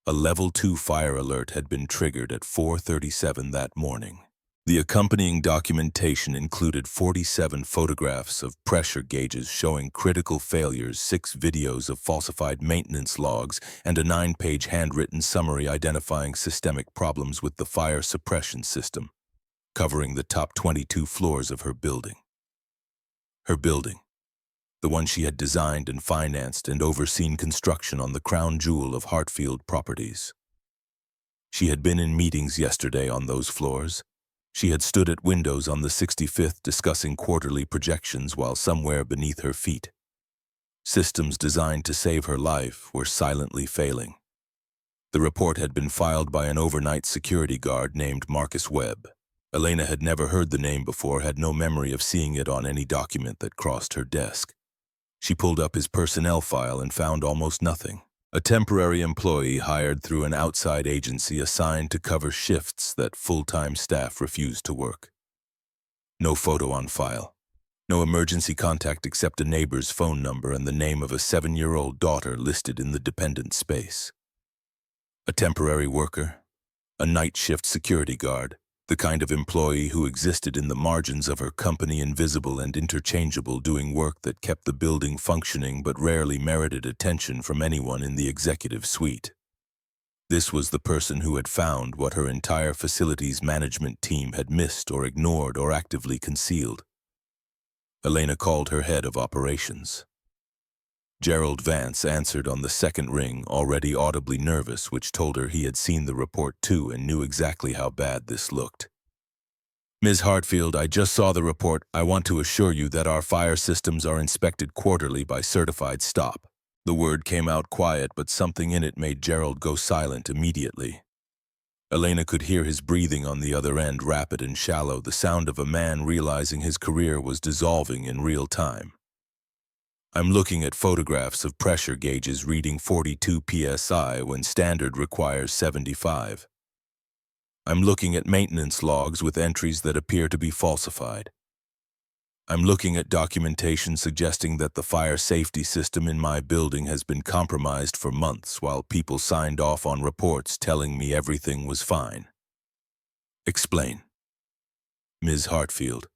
A Level 2 fire alert had been triggered at 4:37 that morning. The accompanying documentation included 47 photographs of pressure gauges showing critical failures, 6 videos of falsified maintenance logs, and a 9-page handwritten summary identifying systemic problems with the fire suppression system, covering the top 22 floors of her building. Her building, the one she had designed and financed and overseen construction on the crown jewel of Hartfield Properties. She had been in meetings yesterday on those floors. She had stood at windows on the 65th discussing quarterly projections while somewhere beneath her feet, systems designed to save her life were silently failing. The report had been filed by an overnight security guard named Marcus Webb. Elena had never heard the name before, had no memory of seeing it on any document that crossed her desk. She pulled up his personnel file and found almost nothing. A temporary employee hired through an outside agency assigned to cover shifts that full-time staff refused to work. No photo on file. No emergency contact except a neighbor's phone number and the name of a 7-year-old daughter listed in the dependent space. A temporary worker, a night shift security guard, the kind of employee who existed in the margins of her company, invisible and interchangeable, doing work that kept the building functioning but rarely merited attention from anyone in the executive suite. This was the person who had found what her entire facilities management team had missed or ignored or actively concealed. Elena called her head of operations. Gerald Vance answered on the second ring, already audibly nervous, which told her he had seen the report too and knew exactly how bad this looked. Ms. Hartfield, I just saw the report. I want to assure you that our fire systems are inspected quarterly by certified stop. The word came out quiet, but something in it made Gerald go silent immediately. Elena could hear his breathing on the other end, rapid and shallow, the sound of a man realizing his career was dissolving in real time. I'm looking at photographs of pressure gauges reading 42 psi when standard requires 75. I'm looking at maintenance logs with entries that appear to be falsified. I'm looking at documentation suggesting that the fire safety system in my building has been compromised for months while people signed off on reports telling me everything was fine. Explain. Ms. Hartfield.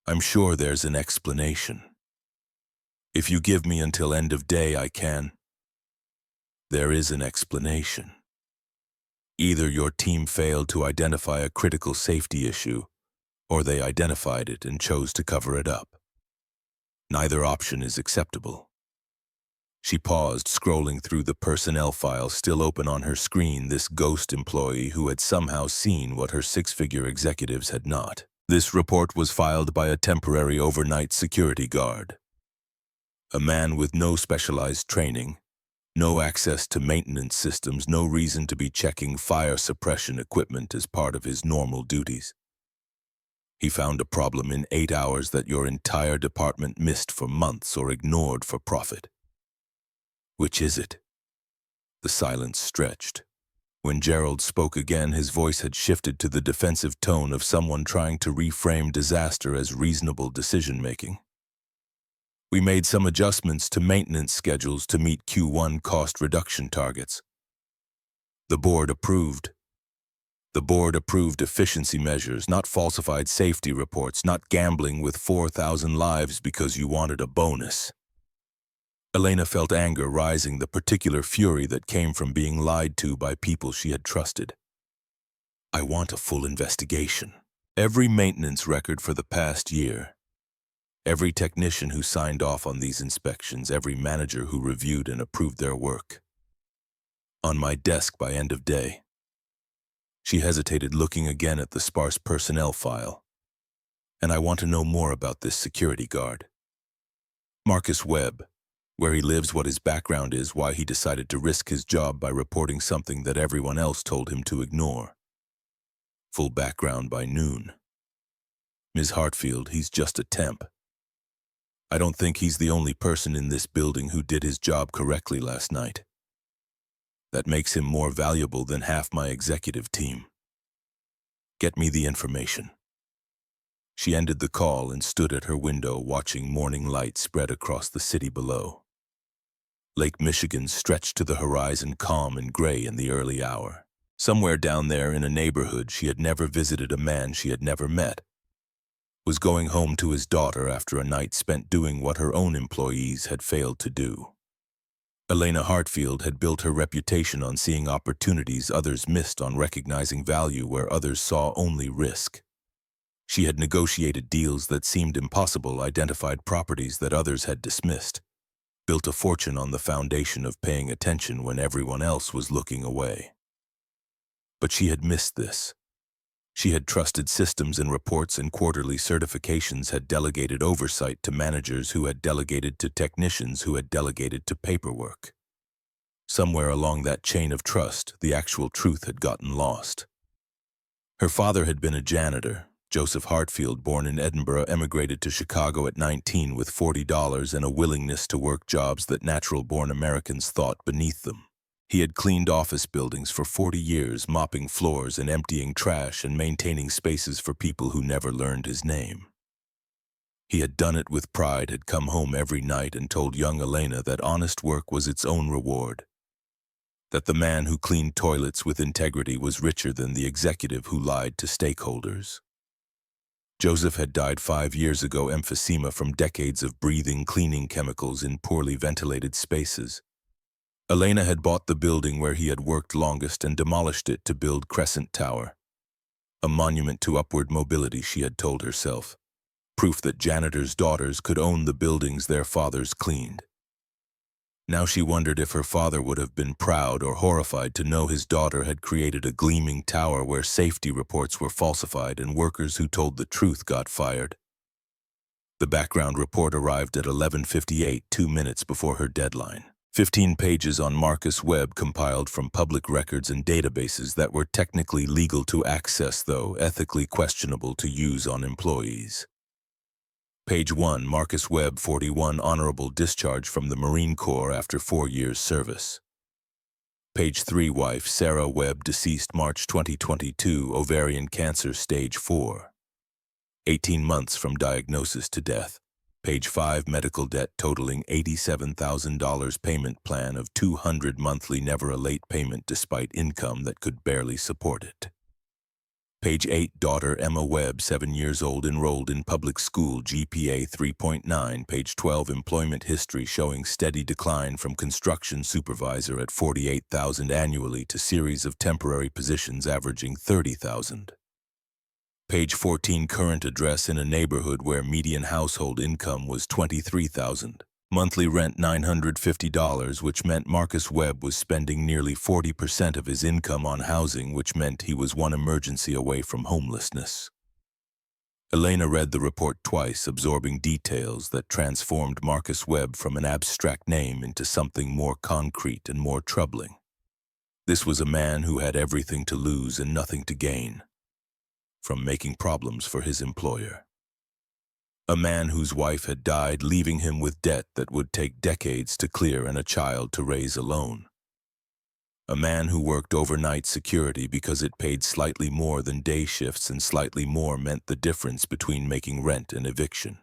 I'm sure there's an explanation. If you give me until end of day, I can. There is an explanation. Either your team failed to identify a critical safety issue, or they identified it and chose to cover it up. Neither option is acceptable. She paused, scrolling through the personnel file still open on her screen, this ghost employee who had somehow seen what her six-figure executives had not. This report was filed by a temporary overnight security guard. A man with no specialized training, no access to maintenance systems, no reason to be checking fire suppression equipment as part of his normal duties. He found a problem in 8 hours that your entire department missed for months or ignored for profit. Which is it? The silence stretched. When Gerald spoke again, his voice had shifted to the defensive tone of someone trying to reframe disaster as reasonable decision-making. We made some adjustments to maintenance schedules to meet Q1 cost reduction targets. The board approved. The board approved efficiency measures, not falsified safety reports, not gambling with 4,000 lives because you wanted a bonus. Elena felt anger rising, the particular fury that came from being lied to by people she had trusted. I want a full investigation. Every maintenance record for the past year. Every technician who signed off on these inspections, every manager who reviewed and approved their work. On my desk by end of day. She hesitated, looking again at the sparse personnel file. And I want to know more about this security guard. Marcus Webb, where he lives, what his background is, why he decided to risk his job by reporting something that everyone else told him to ignore. Full background by noon. Ms. Hartfield, he's just a temp. I don't think he's the only person in this building who did his job correctly last night. That makes him more valuable than half my executive team. Get me the information. She ended the call and stood at her window watching morning light spread across the city below. Lake Michigan stretched to the horizon, calm and gray in the early hour. Somewhere down there in a neighborhood she had never visited, a man she had never met was going home to his daughter after a night spent doing what her own employees had failed to do. Elena Hartfield had built her reputation on seeing opportunities others missed, on recognizing value where others saw only risk. She had negotiated deals that seemed impossible, identified properties that others had dismissed, built a fortune on the foundation of paying attention when everyone else was looking away. But she had missed this. She had trusted systems and reports and quarterly certifications, had delegated oversight to managers who had delegated to technicians who had delegated to paperwork. Somewhere along that chain of trust, the actual truth had gotten lost. Her father had been a janitor. Joseph Hartfield, born in Edinburgh, emigrated to Chicago at 19 with $40 and a willingness to work jobs that natural-born Americans thought beneath them. He had cleaned office buildings for 40 years, mopping floors and emptying trash and maintaining spaces for people who never learned his name. He had done it with pride, had come home every night and told young Elena that honest work was its own reward, that the man who cleaned toilets with integrity was richer than the executive who lied to stakeholders. Joseph had died 5 years ago, emphysema from decades of breathing cleaning chemicals in poorly ventilated spaces. Elena had bought the building where he had worked longest and demolished it to build Crescent Tower. A monument to upward mobility, she had told herself. Proof that janitors' daughters could own the buildings their fathers cleaned. Now she wondered if her father would have been proud or horrified to know his daughter had created a gleaming tower where safety reports were falsified and workers who told the truth got fired. The background report arrived at 11:58, 2 minutes before her deadline. 15 pages on Marcus Webb, compiled from public records and databases that were technically legal to access, though ethically questionable to use on employees. Page 1, Marcus Webb, 41, honorable discharge from the Marine Corps after 4 years service. Page 3, wife Sarah Webb, deceased March 2022, ovarian cancer stage 4. 18 months from diagnosis to death. Page 5, medical debt totaling $87,000, payment plan of $200 monthly, never a late payment despite income that could barely support it. Page 8, daughter Emma Webb, 7 years old, enrolled in public school, GPA 3.9. Page 12, employment history showing steady decline from construction supervisor at $48,000 annually to series of temporary positions averaging $30,000. Page 14, current address in a neighborhood where median household income was $23,000. Monthly rent $950, which meant Marcus Webb was spending nearly 40% of his income on housing, which meant he was one emergency away from homelessness. Elena read the report twice, absorbing details that transformed Marcus Webb from an abstract name into something more concrete and more troubling. This was a man who had everything to lose and nothing to gain from making problems for his employer. A man whose wife had died, leaving him with debt that would take decades to clear and a child to raise alone. A man who worked overnight security because it paid slightly more than day shifts, and slightly more meant the difference between making rent and eviction.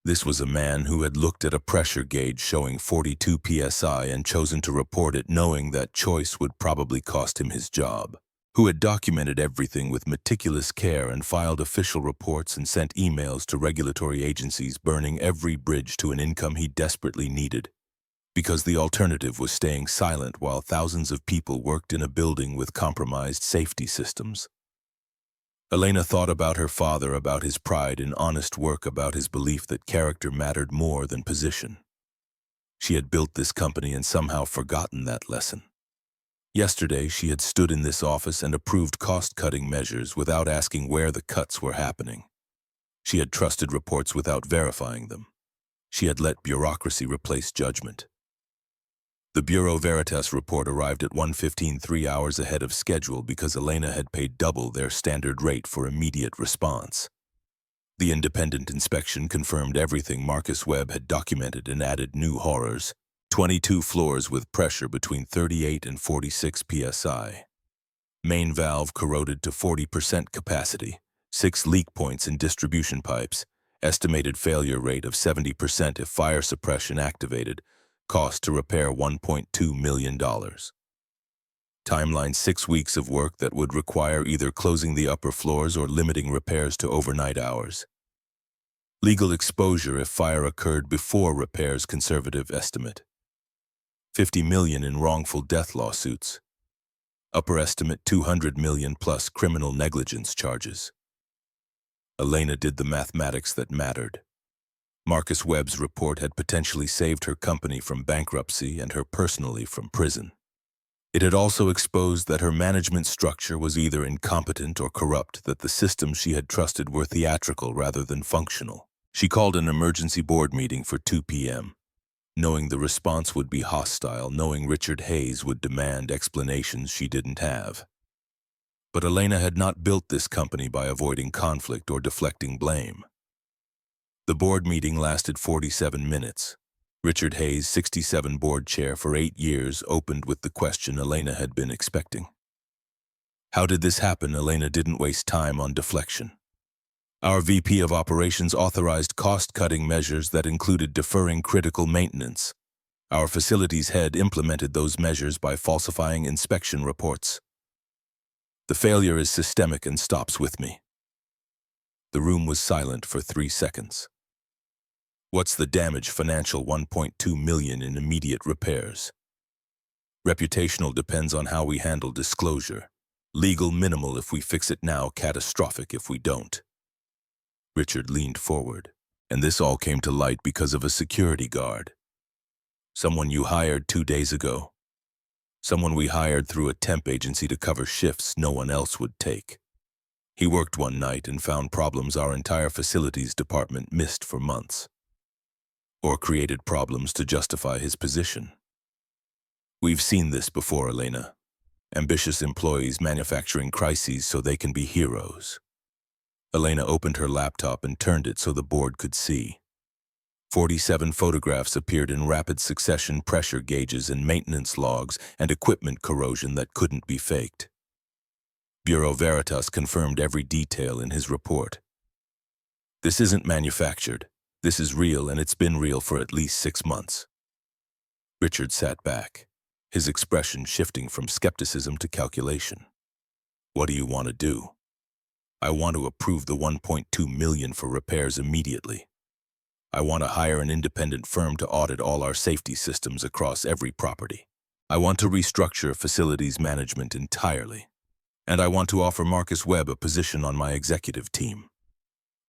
This was a man who had looked at a pressure gauge showing 42 psi and chosen to report it, knowing that choice would probably cost him his job. Who had documented everything with meticulous care and filed official reports and sent emails to regulatory agencies, burning every bridge to an income he desperately needed, because the alternative was staying silent while thousands of people worked in a building with compromised safety systems. Elena thought about her father, about his pride in honest work, about his belief that character mattered more than position. She had built this company and somehow forgotten that lesson. Yesterday, she had stood in this office and approved cost-cutting measures without asking where the cuts were happening. She had trusted reports without verifying them. She had let bureaucracy replace judgment. The Bureau Veritas report arrived at 1:15, 3 hours ahead of schedule, because Elena had paid double their standard rate for immediate response. The independent inspection confirmed everything Marcus Webb had documented and added new horrors. 22 floors with pressure between 38 and 46 psi. Main valve corroded to 40% capacity. 6 leak points in distribution pipes. Estimated failure rate of 70% if fire suppression activated. Cost to repair $1.2 million. Timeline: 6 weeks of work that would require either closing the upper floors or limiting repairs to overnight hours. Legal exposure if fire occurred before repairs, conservative estimate. $50 million in wrongful death lawsuits. Upper estimate $200 million plus criminal negligence charges. Elena did the mathematics that mattered. Marcus Webb's report had potentially saved her company from bankruptcy and her personally from prison. It had also exposed that her management structure was either incompetent or corrupt, that the systems she had trusted were theatrical rather than functional. She called an emergency board meeting for 2 p.m. knowing the response would be hostile, knowing Richard Hayes would demand explanations she didn't have. But Elena had not built this company by avoiding conflict or deflecting blame. The board meeting lasted 47 minutes. Richard Hayes, 67, board chair for 8 years, opened with the question Elena had been expecting. How did this happen? Elena didn't waste time on deflection. Our VP of Operations authorized cost-cutting measures that included deferring critical maintenance. Our facilities head implemented those measures by falsifying inspection reports. The failure is systemic and stops with me. The room was silent for 3 seconds. What's the damage? Financial, $1.2 million in immediate repairs. Reputational, depends on how we handle disclosure. Legal, minimal if we fix it now, catastrophic if we don't. Richard leaned forward, and this all came to light because of a security guard. Someone you hired 2 days ago. Someone we hired through a temp agency to cover shifts no one else would take. He worked one night and found problems our entire facilities department missed for months. Or created problems to justify his position. We've seen this before, Elena. Ambitious employees manufacturing crises so they can be heroes. Elena opened her laptop and turned it so the board could see. 47 photographs appeared in rapid succession, pressure gauges and maintenance logs, and equipment corrosion that couldn't be faked. Bureau Veritas confirmed every detail in his report. This isn't manufactured. This is real, and it's been real for at least 6 months. Richard sat back, his expression shifting from skepticism to calculation. What do you want to do? I want to approve the $1.2 million for repairs immediately. I want to hire an independent firm to audit all our safety systems across every property. I want to restructure facilities management entirely. And I want to offer Marcus Webb a position on my executive team.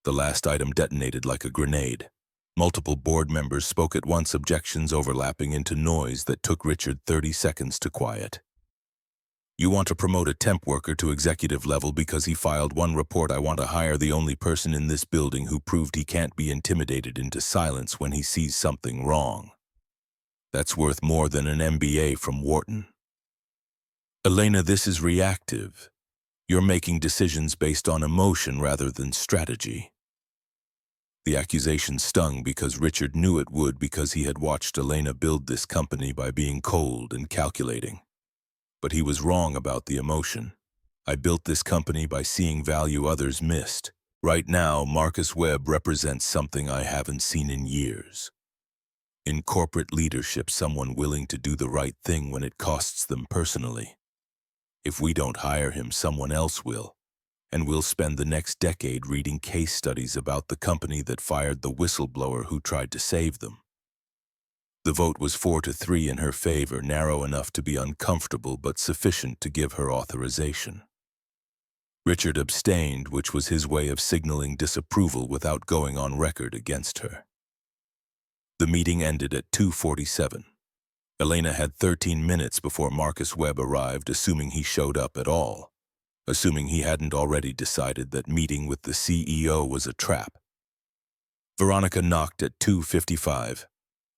The last item detonated like a grenade. Multiple board members spoke at once, objections overlapping into noise that took Richard 30 seconds to quiet. You want to promote a temp worker to executive level because he filed one report. I want to hire the only person in this building who proved he can't be intimidated into silence when he sees something wrong. That's worth more than an MBA from Wharton. Elena, this is reactive. You're making decisions based on emotion rather than strategy. The accusation stung because Richard knew it would, because he had watched Elena build this company by being cold and calculating. But he was wrong about the emotion. I built this company by seeing value others missed. Right now, Marcus Webb represents something I haven't seen in years. In corporate leadership, someone willing to do the right thing when it costs them personally. If we don't hire him, someone else will. And we'll spend the next decade reading case studies about the company that fired the whistleblower who tried to save them. The vote was 4-3 in her favor, narrow enough to be uncomfortable but sufficient to give her authorization. Richard abstained, which was his way of signaling disapproval without going on record against her. The meeting ended at 2:47. Elena had 13 minutes before Marcus Webb arrived, assuming he showed up at all, assuming he hadn't already decided that meeting with the CEO was a trap. Veronica knocked at 2:55.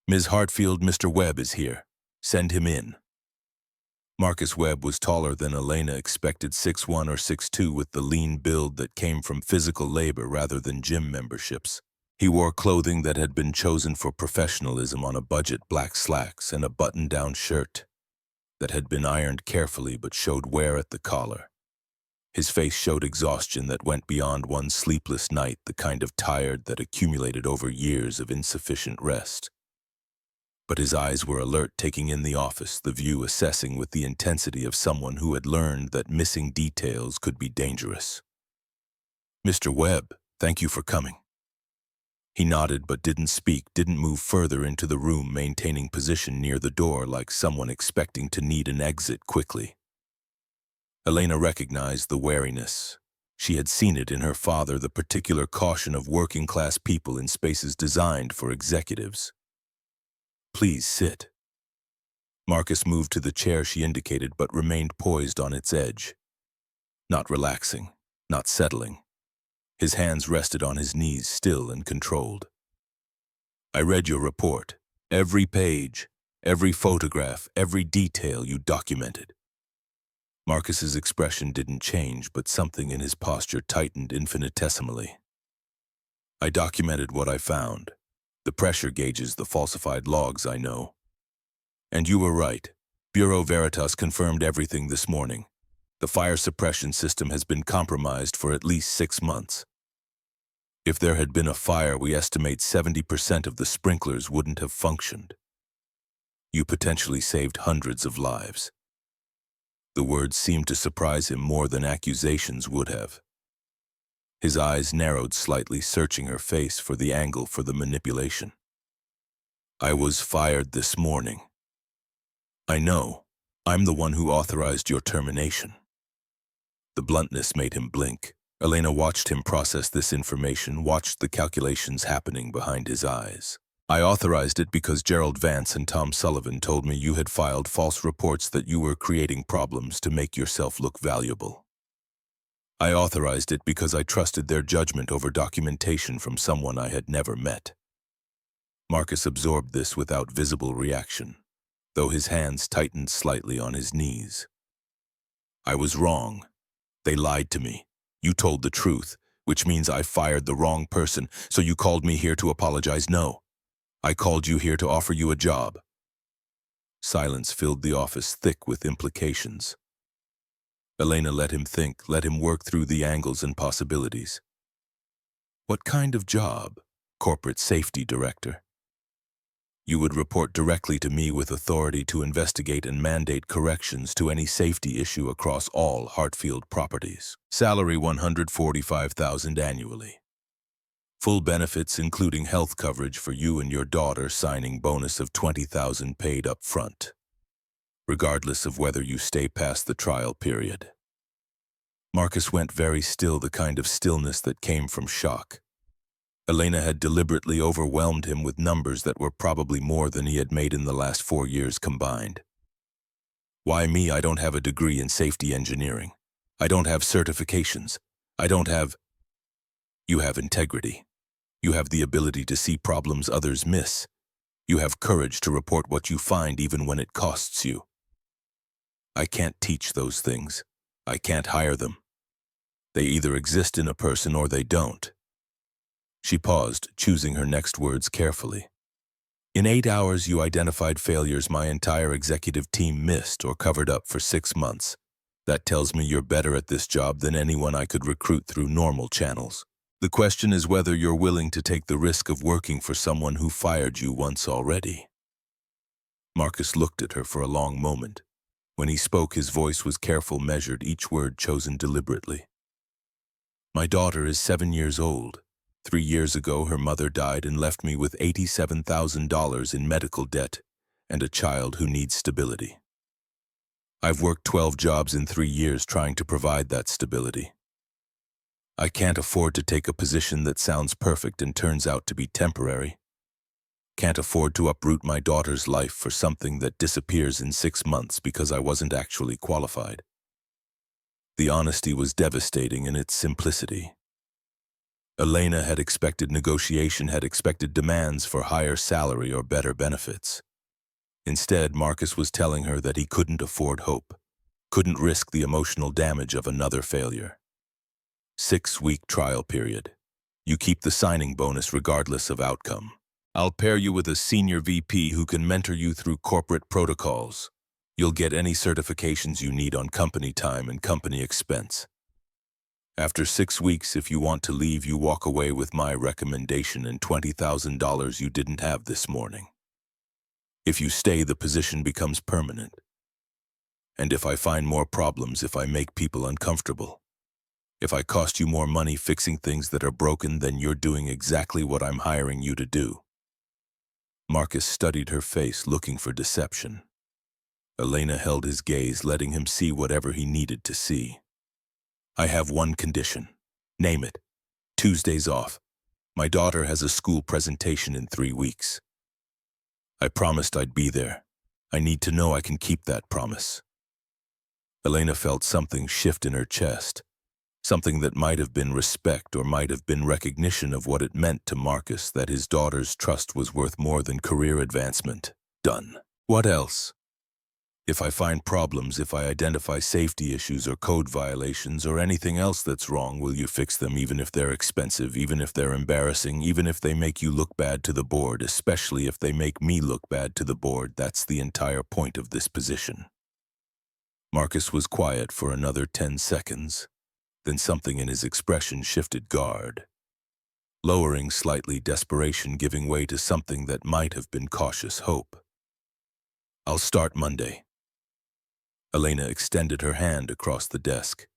Ms. Hartfield, Mr. Webb is here. Send him in. Marcus Webb was taller than Elena expected, 6'1" or 6'2", with the lean build that came from physical labor rather than gym memberships. He wore clothing that had been chosen for professionalism on a budget, black slacks and a button-down shirt that had been ironed carefully but showed wear at the collar. His face showed exhaustion that went beyond one sleepless night, the kind of tired that accumulated over years of insufficient rest. But his eyes were alert, taking in the office, the view assessing with the intensity of someone who had learned that missing details could be dangerous. Mr. Webb, thank you for coming. He nodded but didn't speak, didn't move further into the room, maintaining position near the door like someone expecting to need an exit quickly. Elena recognized the wariness. She had seen it in her father, the particular caution of working-class people in spaces designed for executives. Please sit. Marcus moved to the chair she indicated but remained poised on its edge. Not relaxing, not settling. His hands rested on his knees, still and controlled. I read your report. Every page, every photograph, every detail you documented. Marcus's expression didn't change, but something in his posture tightened infinitesimally. I documented what I found. The pressure gauges, the falsified logs, I know. And you were right. Bureau Veritas confirmed everything this morning. The fire suppression system has been compromised for at least 6 months. If there had been a fire, we estimate 70% of the sprinklers wouldn't have functioned. You potentially saved hundreds of lives. The words seemed to surprise him more than accusations would have. His eyes narrowed slightly, searching her face for the angle for the manipulation. I was fired this morning. I know. I'm the one who authorized your termination. The bluntness made him blink. Elena watched him process this information, watched the calculations happening behind his eyes. I authorized it because Gerald Vance and Tom Sullivan told me you had filed false reports that you were creating problems to make yourself look valuable. I authorized it because I trusted their judgment over documentation from someone I had never met. Marcus absorbed this without visible reaction, though his hands tightened slightly on his knees. I was wrong. They lied to me. You told the truth, which means I fired the wrong person, so you called me here to apologize. No. I called you here to offer you a job. Silence filled the office, thick with implications. Elena let him think, let him work through the angles and possibilities. What kind of job? Corporate safety director. You would report directly to me with authority to investigate and mandate corrections to any safety issue across all Hartfield properties. Salary $145,000 annually. Full benefits including health coverage for you and your daughter, signing bonus of $20,000 paid up front, regardless of whether you stay past the trial period. Marcus went very still, the kind of stillness that came from shock. Elena had deliberately overwhelmed him with numbers that were probably more than he had made in the last 4 years combined. Why me? I don't have a degree in safety engineering. I don't have certifications. I don't have... You have integrity. You have the ability to see problems others miss. You have courage to report what you find even when it costs you. I can't teach those things. I can't hire them. They either exist in a person or they don't. She paused, choosing her next words carefully. In 8 hours, you identified failures my entire executive team missed or covered up for 6 months. That tells me you're better at this job than anyone I could recruit through normal channels. The question is whether you're willing to take the risk of working for someone who fired you once already. Marcus looked at her for a long moment. When he spoke, his voice was careful, measured, each word chosen deliberately. My daughter is 7 years old. 3 years ago, her mother died and left me with $87,000 in medical debt and a child who needs stability. I've worked 12 jobs in 3 years trying to provide that stability. I can't afford to take a position that sounds perfect and turns out to be temporary. Can't afford to uproot my daughter's life for something that disappears in 6 months because I wasn't actually qualified. The honesty was devastating in its simplicity. Elena had expected negotiation, had expected demands for higher salary or better benefits. Instead, Marcus was telling her that he couldn't afford hope, couldn't risk the emotional damage of another failure. 6-week trial period. You keep the signing bonus regardless of outcome. I'll pair you with a senior VP who can mentor you through corporate protocols. You'll get any certifications you need on company time and company expense. After 6 weeks, if you want to leave, you walk away with my recommendation and $20,000 you didn't have this morning. If you stay, the position becomes permanent. And if I find more problems, if I make people uncomfortable, if I cost you more money fixing things that are broken, then you're doing exactly what I'm hiring you to do. Marcus studied her face, looking for deception. Elena held his gaze, letting him see whatever he needed to see. I have one condition. Name it. Tuesdays off. My daughter has a school presentation in 3 weeks. I promised I'd be there. I need to know I can keep that promise. Elena felt something shift in her chest, something that might have been respect or might have been recognition of what it meant to Marcus that his daughter's trust was worth more than career advancement. Done. What else? If I find problems, if I identify safety issues or code violations or anything else that's wrong, will you fix them even if they're expensive, even if they're embarrassing, even if they make you look bad to the board, especially if they make me look bad to the board? That's the entire point of this position. Marcus was quiet for another 10 seconds. Then something in his expression shifted guard. Lowering slightly, desperation giving way to something that might have been cautious hope. I'll start Monday. Elena extended her hand across the desk.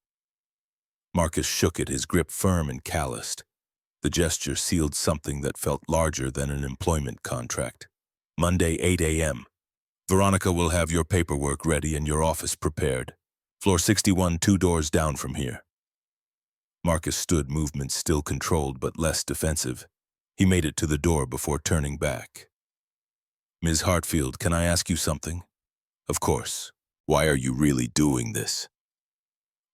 Marcus shook it, his grip firm and calloused. The gesture sealed something that felt larger than an employment contract. Monday, 8 a.m. Veronica will have your paperwork ready and your office prepared. Floor 61, 2 doors down from here. Marcus stood, movement still controlled but less defensive. He made it to the door before turning back. Ms. Hartfield, can I ask you something? Of course. Why are you really doing this?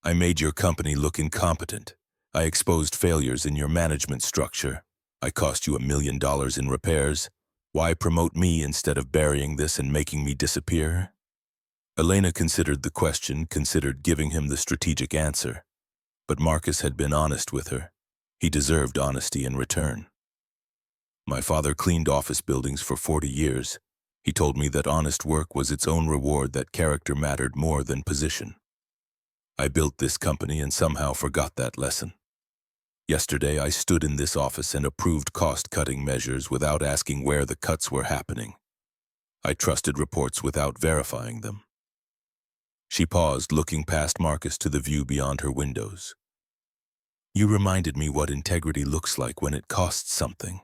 I made your company look incompetent. I exposed failures in your management structure. I cost you $1 million in repairs. Why promote me instead of burying this and making me disappear? Elena considered the question, considered giving him the strategic answer. But Marcus had been honest with her. He deserved honesty in return. My father cleaned office buildings for 40 years. He told me that honest work was its own reward, that character mattered more than position. I built this company and somehow forgot that lesson. Yesterday, I stood in this office and approved cost-cutting measures without asking where the cuts were happening. I trusted reports without verifying them. She paused, looking past Marcus to the view beyond her windows. You reminded me what integrity looks like when it costs something.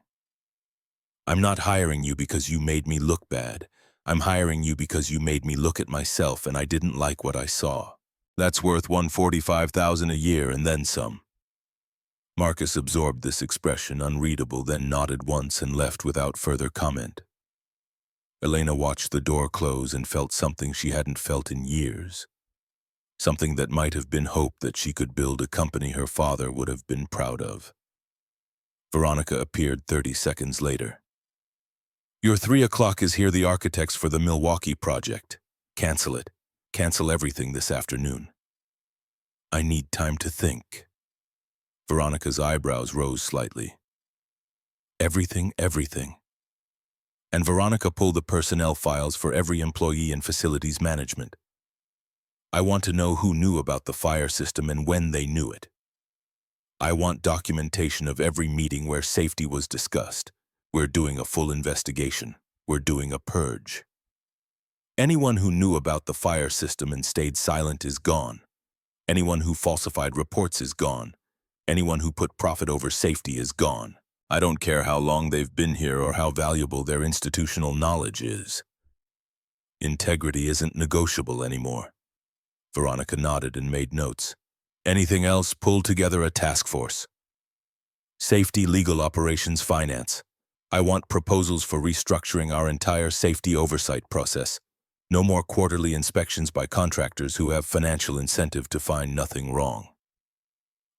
I'm not hiring you because you made me look bad. I'm hiring you because you made me look at myself and I didn't like what I saw. That's worth $145,000 a year and then some. Marcus absorbed this expression, unreadable, then nodded once and left without further comment. Elena watched the door close and felt something she hadn't felt in years. Something that might have been hope that she could build a company her father would have been proud of. Veronica appeared 30 seconds later. Your 3 o'clock is here, the architects for the Milwaukee project. Cancel it. Cancel everything this afternoon. I need time to think. Veronica's eyebrows rose slightly. Everything. And Veronica pulled the personnel files for every employee in facilities management. I want to know who knew about the fire system and when they knew it. I want documentation of every meeting where safety was discussed. We're doing a full investigation. We're doing a purge. Anyone who knew about the fire system and stayed silent is gone. Anyone who falsified reports is gone. Anyone who put profit over safety is gone. I don't care how long they've been here or how valuable their institutional knowledge is. Integrity isn't negotiable anymore. Veronica nodded and made notes. Anything else? Pull together a task force. Safety, legal, operations, finance. I want proposals for restructuring our entire safety oversight process. No more quarterly inspections by contractors who have financial incentive to find nothing wrong.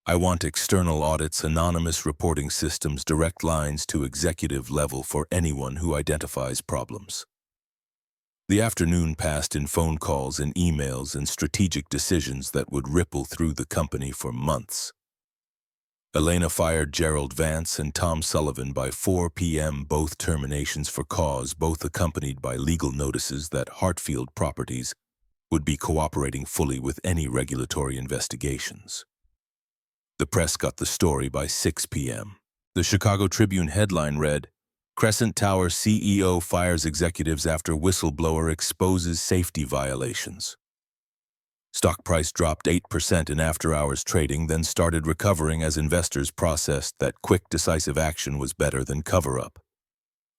I want external audits, anonymous reporting systems, direct lines to executive level for anyone who identifies problems. The afternoon passed in phone calls and emails and strategic decisions that would ripple through the company for months. Elena fired Gerald Vance and Tom Sullivan by 4 p.m., both terminations for cause, both accompanied by legal notices that Hartfield Properties would be cooperating fully with any regulatory investigations. The press got the story by 6 p.m. The Chicago Tribune headline read, Crescent Tower CEO fires executives after whistleblower exposes safety violations. Stock price dropped 8% in after-hours trading, then started recovering as investors processed that quick, decisive action was better than cover-up.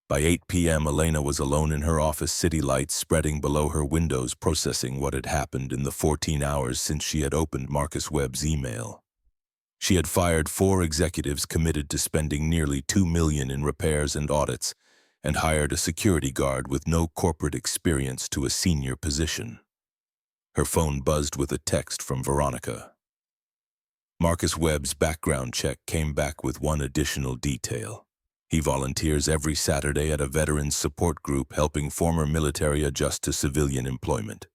By 8 p.m., Elena was alone in her office, city lights spreading below her windows, processing what had happened in the 14 hours since she had opened Marcus Webb's email. She had fired 4 executives committed to spending nearly $2 million in repairs and audits, and hired a security guard with no corporate experience to a senior position. Her phone buzzed with a text from Veronica. Marcus Webb's background check came back with one additional detail. He volunteers every Saturday at a veterans support group helping former military adjust to civilian employment.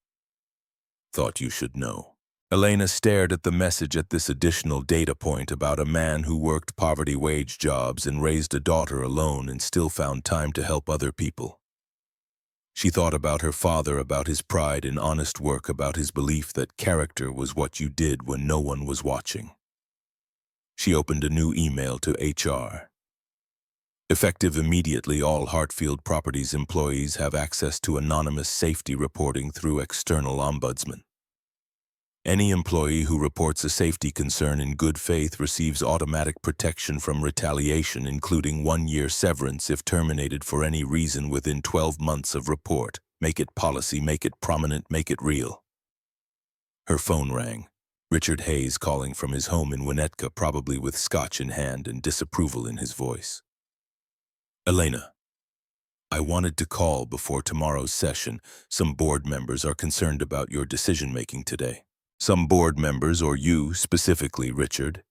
Thought you should know. Elena stared at the message at this additional data point about a man who worked poverty wage jobs and raised a daughter alone and still found time to help other people. She thought about her father, about his pride in honest work, about his belief that character was what you did when no one was watching. She opened a new email to HR. Effective immediately, all Hartfield Properties employees have access to anonymous safety reporting through external ombudsman. Any employee who reports a safety concern in good faith receives automatic protection from retaliation, including 1-year severance if terminated for any reason within 12 months of report. Make it policy, make it prominent, make it real. Her phone rang. Richard Hayes calling from his home in Winnetka, probably with scotch in hand and disapproval in his voice. Elena, I wanted to call before tomorrow's session. Some board members are concerned about your decision-making today. Some board members, or you specifically, Richard.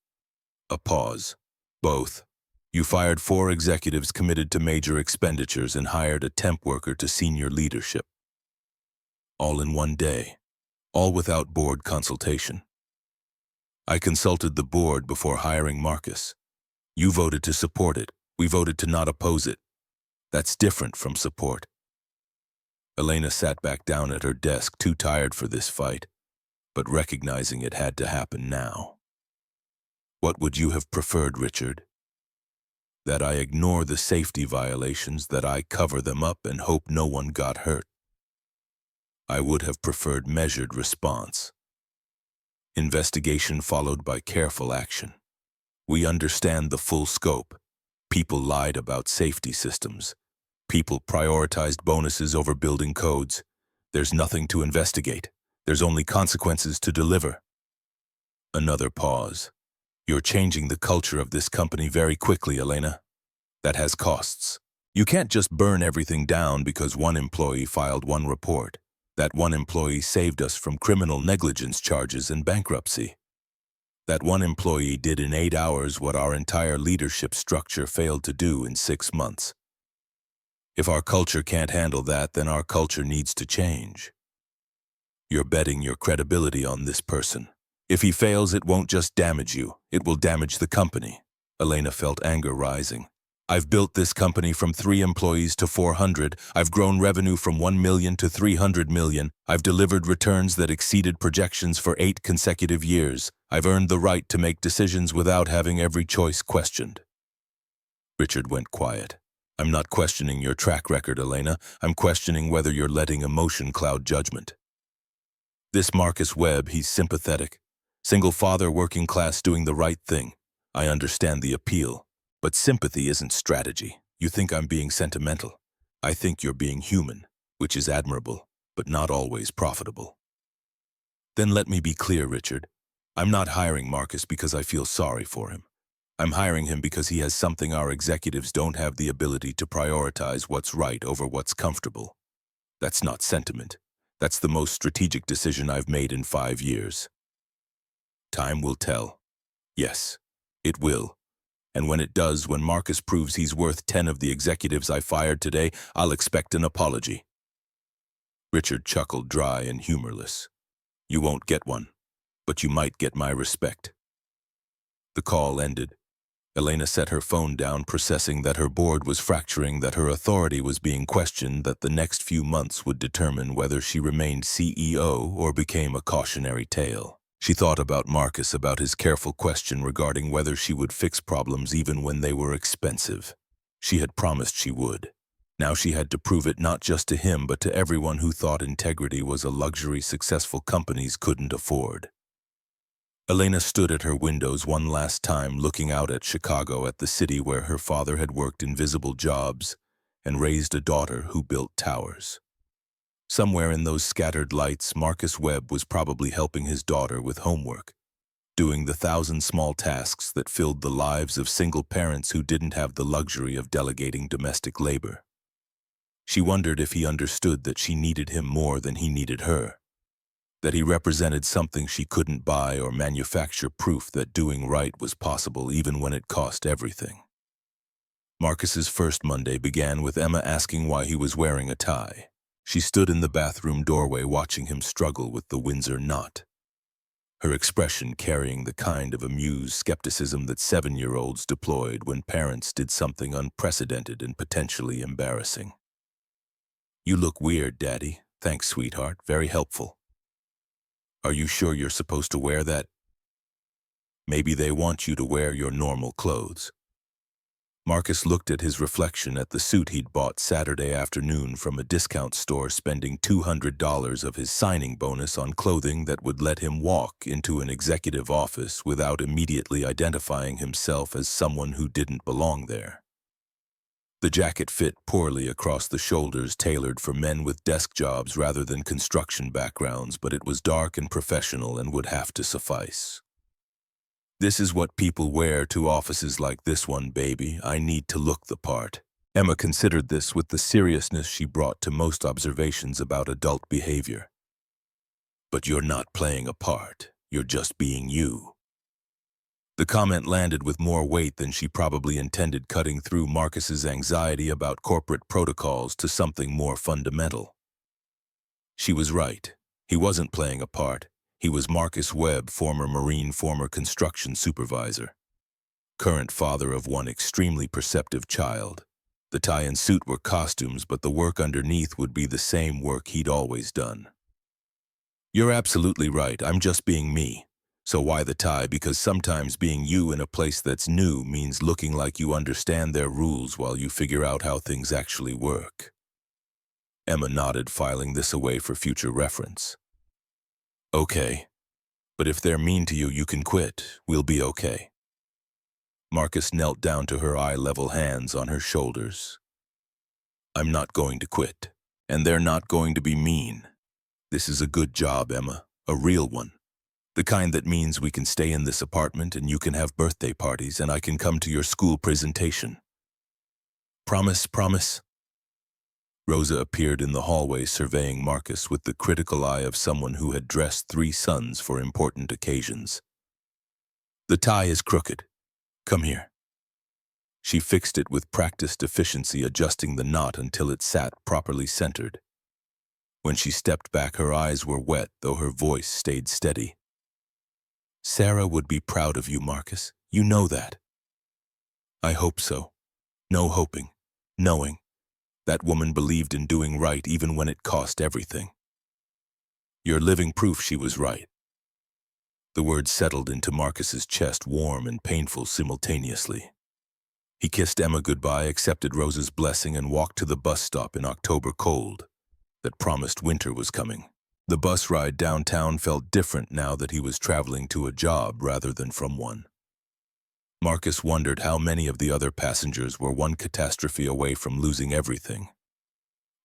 A pause. Both. You fired 4 executives committed to major expenditures and hired a temp worker to senior leadership. All in one day. All without board consultation. I consulted the board before hiring Marcus. You voted to support it. We voted to not oppose it. That's different from support. Elena sat back down at her desk, too tired for this fight, but recognizing it had to happen now. What would you have preferred, Richard? That I ignore the safety violations, that I cover them up and hope no one got hurt? I would have preferred measured response. Investigation followed by careful action. We understand the full scope. People lied about safety systems. People prioritized bonuses over building codes. There's nothing to investigate. There's only consequences to deliver. Another pause. You're changing the culture of this company very quickly, Elena. That has costs. You can't just burn everything down because one employee filed one report. That one employee saved us from criminal negligence charges and bankruptcy. That one employee did in 8 hours what our entire leadership structure failed to do in 6 months. If our culture can't handle that, then our culture needs to change. You're betting your credibility on this person. If he fails, it won't just damage you, it will damage the company. Elena felt anger rising. I've built this company from 3 employees to 400. I've grown revenue from 1 million to 300 million. I've delivered returns that exceeded projections for 8 consecutive years. I've earned the right to make decisions without having every choice questioned. Richard went quiet. I'm not questioning your track record, Elena. I'm questioning whether you're letting emotion cloud judgment. This Marcus Webb, he's sympathetic. Single father, working class, doing the right thing. I understand the appeal. But sympathy isn't strategy. You think I'm being sentimental. I think you're being human, which is admirable, but not always profitable. Then let me be clear, Richard. I'm not hiring Marcus because I feel sorry for him. I'm hiring him because he has something our executives don't have: the ability to prioritize what's right over what's comfortable. That's not sentiment. That's the most strategic decision I've made in 5 years. Time will tell. Yes, it will. And when it does, when Marcus proves he's worth 10 of the executives I fired today, I'll expect an apology. Richard chuckled, dry and humorless. You won't get one, but you might get my respect. The call ended. Elena set her phone down, processing that her board was fracturing, that her authority was being questioned, that the next few months would determine whether she remained CEO or became a cautionary tale. She thought about Marcus, about his careful question regarding whether she would fix problems even when they were expensive. She had promised she would. Now she had to prove it, not just to him, but to everyone who thought integrity was a luxury successful companies couldn't afford. Elena stood at her windows one last time, looking out at Chicago, at the city where her father had worked invisible jobs and raised a daughter who built towers. Somewhere in those scattered lights, Marcus Webb was probably helping his daughter with homework, doing the 1,000 small tasks that filled the lives of single parents who didn't have the luxury of delegating domestic labor. She wondered if he understood that she needed him more than he needed her, that he represented something she couldn't buy or manufacture, proof that doing right was possible even when it cost everything. Marcus's first Monday began with Emma asking why he was wearing a tie. She stood in the bathroom doorway watching him struggle with the Windsor knot, her expression carrying the kind of amused skepticism that 7-year-olds deployed when parents did something unprecedented and potentially embarrassing. You look weird, Daddy. Thanks, sweetheart. Very helpful. Are you sure you're supposed to wear that? Maybe they want you to wear your normal clothes. Marcus looked at his reflection, at the suit he'd bought Saturday afternoon from a discount store, spending $200 of his signing bonus on clothing that would let him walk into an executive office without immediately identifying himself as someone who didn't belong there. The jacket fit poorly across the shoulders, tailored for men with desk jobs rather than construction backgrounds, but it was dark and professional and would have to suffice. This is what people wear to offices like this one, baby. I need to look the part. Emma considered this with the seriousness she brought to most observations about adult behavior. But you're not playing a part. You're just being you. The comment landed with more weight than she probably intended, cutting through Marcus's anxiety about corporate protocols to something more fundamental. She was right. He wasn't playing a part. He was Marcus Webb, former Marine, former construction supervisor, current father of one extremely perceptive child. The tie and suit were costumes, but the work underneath would be the same work he'd always done. You're absolutely right. I'm just being me. So why the tie? Because sometimes being you in a place that's new means looking like you understand their rules while you figure out how things actually work. Emma nodded, filing this away for future reference. Okay, but if they're mean to you, you can quit. We'll be okay. Marcus knelt down to her eye-level hands on her shoulders. I'm not going to quit, and they're not going to be mean. This is a good job, Emma, a real one. The kind that means we can stay in this apartment and you can have birthday parties and I can come to your school presentation. Promise, promise? Rosa appeared in the hallway surveying Marcus with the critical eye of someone who had dressed 3 sons for important occasions. The tie is crooked. Come here. She fixed it with practiced efficiency, adjusting the knot until it sat properly centered. When she stepped back, her eyes were wet, though her voice stayed steady. Sarah would be proud of you, Marcus. You know that. I hope so. No hoping. Knowing. That woman believed in doing right even when it cost everything. You're living proof she was right. The words settled into Marcus's chest, warm and painful simultaneously. He kissed Emma goodbye, accepted Rosa's blessing, and walked to the bus stop in October cold that promised winter was coming. The bus ride downtown felt different now that he was traveling to a job rather than from one. Marcus wondered how many of the other passengers were one catastrophe away from losing everything.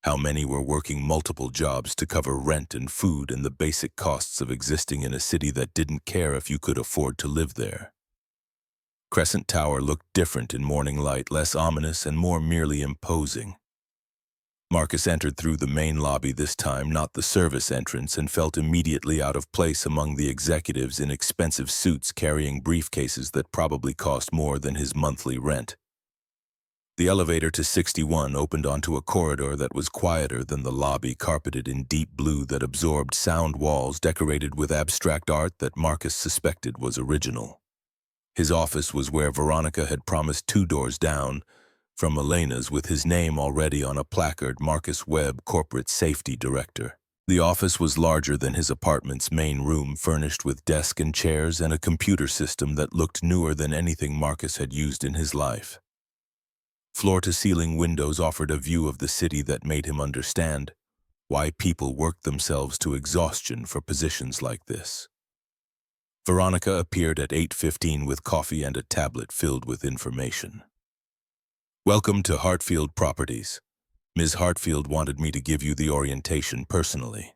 How many were working multiple jobs to cover rent and food and the basic costs of existing in a city that didn't care if you could afford to live there. Crescent Tower looked different in morning light, less ominous and more merely imposing. Marcus entered through the main lobby this time, not the service entrance, and felt immediately out of place among the executives in expensive suits carrying briefcases that probably cost more than his monthly rent. The elevator to 61 opened onto a corridor that was quieter than the lobby, carpeted in deep blue that absorbed sound, walls decorated with abstract art that Marcus suspected was original. His office was where Veronica had promised 2 doors down from Elena's, with his name already on a placard, Marcus Webb, Corporate Safety Director. The office was larger than his apartment's main room, furnished with desk and chairs and a computer system that looked newer than anything Marcus had used in his life. Floor-to-ceiling windows offered a view of the city that made him understand why people worked themselves to exhaustion for positions like this. Veronica appeared at 8:15 with coffee and a tablet filled with information. Welcome to Hartfield Properties. Ms. Hartfield wanted me to give you the orientation personally.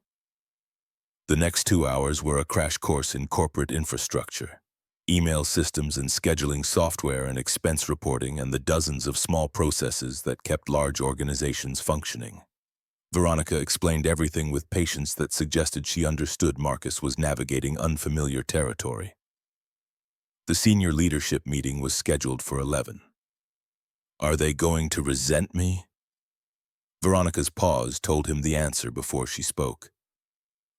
The next 2 hours were a crash course in corporate infrastructure, email systems and scheduling software and expense reporting and the dozens of small processes that kept large organizations functioning. Veronica explained everything with patience that suggested she understood Marcus was navigating unfamiliar territory. The senior leadership meeting was scheduled for 11. Are they going to resent me? Veronica's pause told him the answer before she spoke.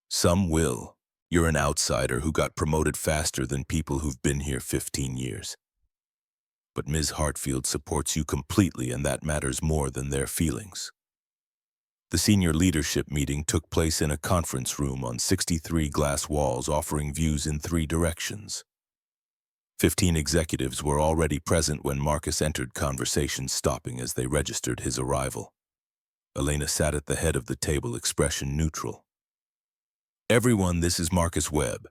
Some will. You're an outsider who got promoted faster than people who've been here 15 years. But Ms. Hartfield supports you completely, and that matters more than their feelings. The senior leadership meeting took place in a conference room on 63 glass walls offering views in 3 directions. 15 executives were already present when Marcus entered, conversations stopping as they registered his arrival. Elena sat at the head of the table, expression neutral. Everyone, this is Marcus Webb.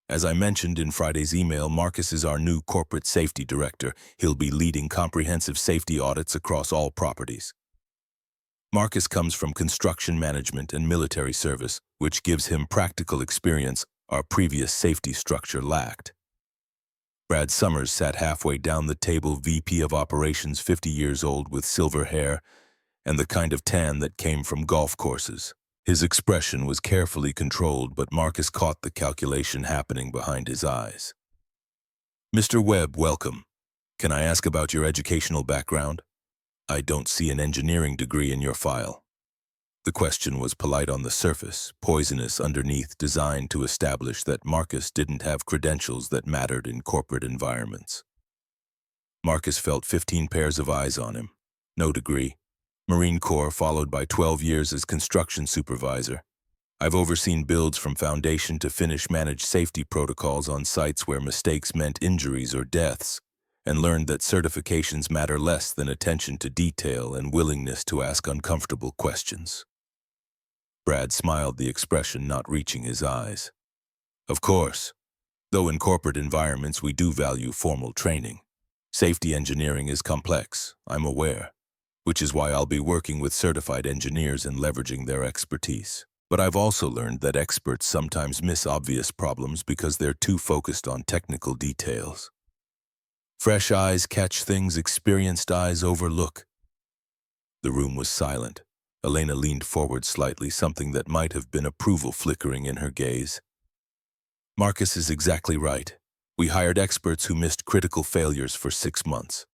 As I mentioned in Friday's email, Marcus is our new corporate safety director. He'll be leading comprehensive safety audits across all properties. Marcus comes from construction management and military service, which gives him practical experience our previous safety structure lacked. Brad Summers sat halfway down the table, VP of Operations, 50 years old with silver hair and the kind of tan that came from golf courses. His expression was carefully controlled, but Marcus caught the calculation happening behind his eyes. Mr. Webb, welcome. Can I ask about your educational background? I don't see an engineering degree in your file. The question was polite on the surface, poisonous underneath, designed to establish that Marcus didn't have credentials that mattered in corporate environments. Marcus felt 15 pairs of eyes on him. No degree. Marine Corps, followed by 12 years as construction supervisor. I've overseen builds from foundation to finish, managed safety protocols on sites where mistakes meant injuries or deaths, and learned that certifications matter less than attention to detail and willingness to ask uncomfortable questions. Brad smiled, the expression not reaching his eyes. Of course, though in corporate environments we do value formal training. Safety engineering is complex, I'm aware, which is why I'll be working with certified engineers and leveraging their expertise. But I've also learned that experts sometimes miss obvious problems because they're too focused on technical details. Fresh eyes catch things experienced eyes overlook. The room was silent. Elena leaned forward slightly, something that might have been approval flickering in her gaze. Marcus is exactly right. We hired experts who missed critical failures for 6 months.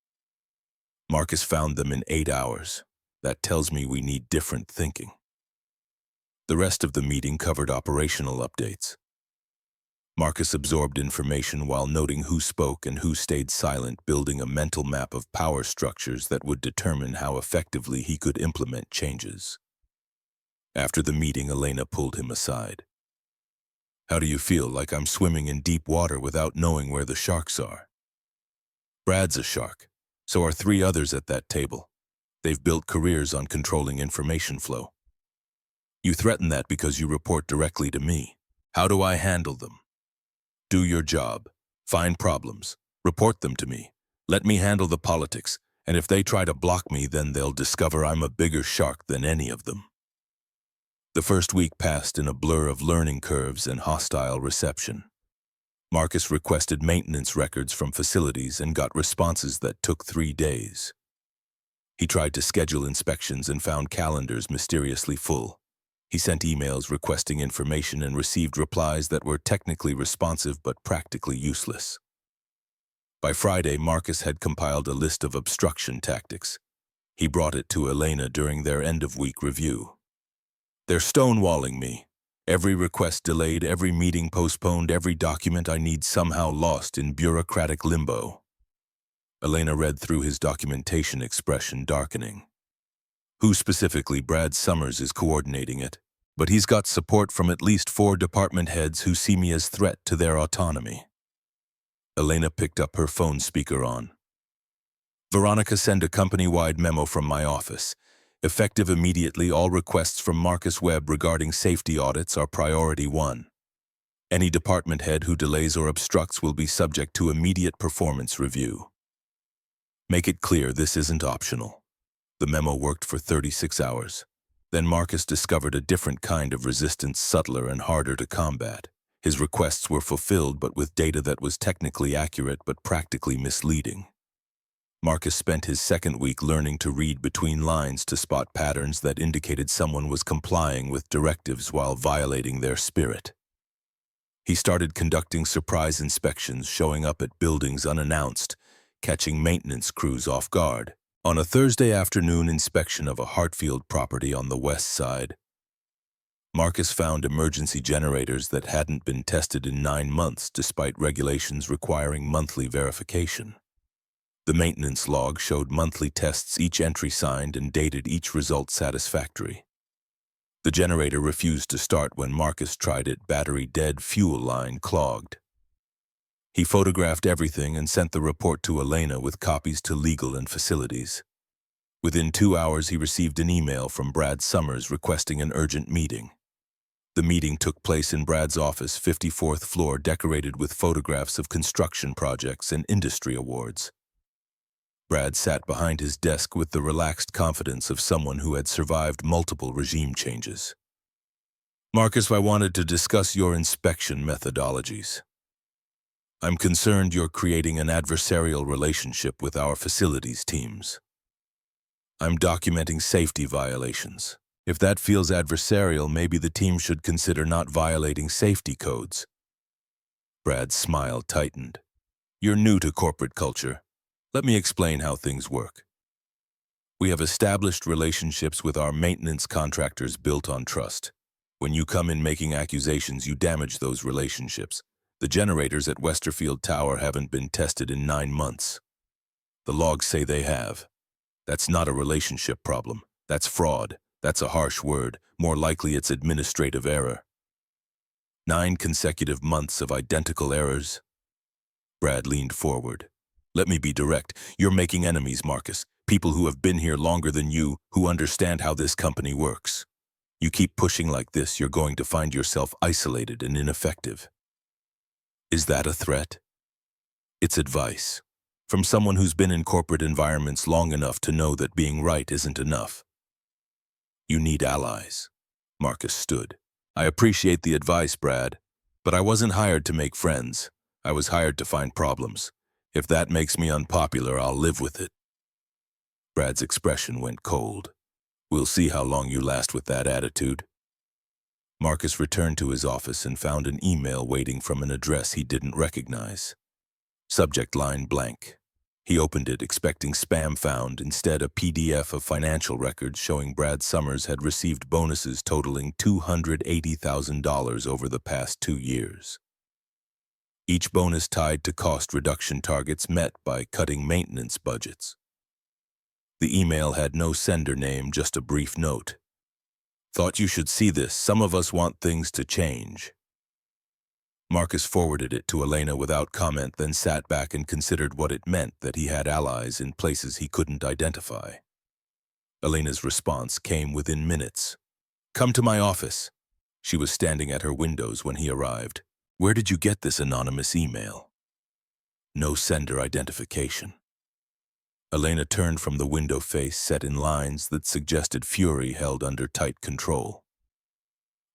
Marcus found them in 8 hours. That tells me we need different thinking. The rest of the meeting covered operational updates. Marcus absorbed information while noting who spoke and who stayed silent, building a mental map of power structures that would determine how effectively he could implement changes. After the meeting, Elena pulled him aside. How do you feel? Like I'm swimming in deep water without knowing where the sharks are? Brad's a shark. So are 3 others at that table. They've built careers on controlling information flow. You threaten that because you report directly to me. How do I handle them? Do your job. Find problems. Report them to me. Let me handle the politics, and if they try to block me, then they'll discover I'm a bigger shark than any of them. The first week passed in a blur of learning curves and hostile reception. Marcus requested maintenance records from facilities and got responses that took 3 days. He tried to schedule inspections and found calendars mysteriously full. He sent emails requesting information and received replies that were technically responsive but practically useless. By Friday, Marcus had compiled a list of obstruction tactics. He brought it to Elena during their end-of-week review. They're stonewalling me. Every request delayed, every meeting postponed, every document I need somehow lost in bureaucratic limbo. Elena read through his documentation, expression darkening. Who specifically? Brad Summers is coordinating it, but he's got support from at least 4 department heads who see me as threat to their autonomy. Elena picked up her phone speaker on. Veronica, send a company-wide memo from my office. Effective immediately, all requests from Marcus Webb regarding safety audits are priority 1. Any department head who delays or obstructs will be subject to immediate performance review. Make it clear this isn't optional. The memo worked for 36 hours. Then Marcus discovered a different kind of resistance, subtler and harder to combat. His requests were fulfilled, but with data that was technically accurate but practically misleading. Marcus spent his second week learning to read between lines to spot patterns that indicated someone was complying with directives while violating their spirit. He started conducting surprise inspections, showing up at buildings unannounced, catching maintenance crews off guard. On a Thursday afternoon inspection of a Hartfield property on the west side, Marcus found emergency generators that hadn't been tested in 9 months despite regulations requiring monthly verification. The maintenance log showed monthly tests, each entry signed and dated, each result satisfactory. The generator refused to start when Marcus tried it, battery dead, fuel line clogged. He photographed everything and sent the report to Elena with copies to legal and facilities. Within 2 hours, he received an email from Brad Summers requesting an urgent meeting. The meeting took place in Brad's office, 54th floor, decorated with photographs of construction projects and industry awards. Brad sat behind his desk with the relaxed confidence of someone who had survived multiple regime changes. Marcus, I wanted to discuss your inspection methodologies. I'm concerned you're creating an adversarial relationship with our facilities teams. I'm documenting safety violations. If that feels adversarial, maybe the team should consider not violating safety codes. Brad's smile tightened. You're new to corporate culture. Let me explain how things work. We have established relationships with our maintenance contractors built on trust. When you come in making accusations, you damage those relationships. The generators at Westerfield Tower haven't been tested in 9 months. The logs say they have. That's not a relationship problem. That's fraud. That's a harsh word. More likely it's administrative error. 9 consecutive months of identical errors. Brad leaned forward. Let me be direct. You're making enemies, Marcus. People who have been here longer than you, who understand how this company works. You keep pushing like this, you're going to find yourself isolated and ineffective. Is that a threat? It's advice. From someone who's been in corporate environments long enough to know that being right isn't enough. You need allies. Marcus stood. I appreciate the advice, Brad, but I wasn't hired to make friends. I was hired to find problems. If that makes me unpopular, I'll live with it. Brad's expression went cold. We'll see how long you last with that attitude. Marcus returned to his office and found an email waiting from an address he didn't recognize. Subject line blank. He opened it expecting spam found, instead a PDF of financial records showing Brad Summers had received bonuses totaling $280,000 over the past 2 years. Each bonus tied to cost reduction targets met by cutting maintenance budgets. The email had no sender name, just a brief note. Thought you should see this. Some of us want things to change. Marcus forwarded it to Elena without comment, then sat back and considered what it meant that he had allies in places he couldn't identify. Elena's response came within minutes. Come to my office. She was standing at her windows when he arrived. Where did you get this anonymous email? No sender identification. Elena turned from the window face set in lines that suggested fury held under tight control.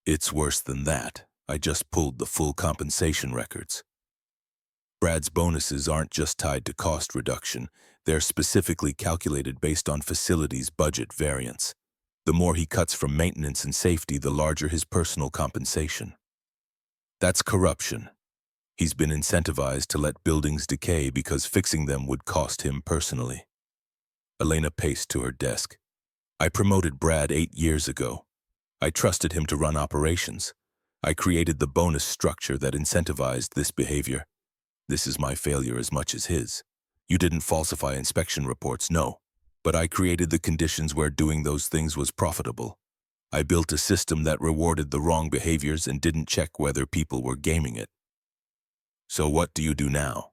It's worse than that. I just pulled the full compensation records. Brad's bonuses aren't just tied to cost reduction. They're specifically calculated based on facilities' budget variance. The more he cuts from maintenance and safety, the larger his personal compensation. That's corruption. He's been incentivized to let buildings decay because fixing them would cost him personally. Elena paced to her desk. I promoted Brad 8 years ago. I trusted him to run operations. I created the bonus structure that incentivized this behavior. This is my failure as much as his. You didn't falsify inspection reports, no. But I created the conditions where doing those things was profitable. I built a system that rewarded the wrong behaviors and didn't check whether people were gaming it. So what do you do now?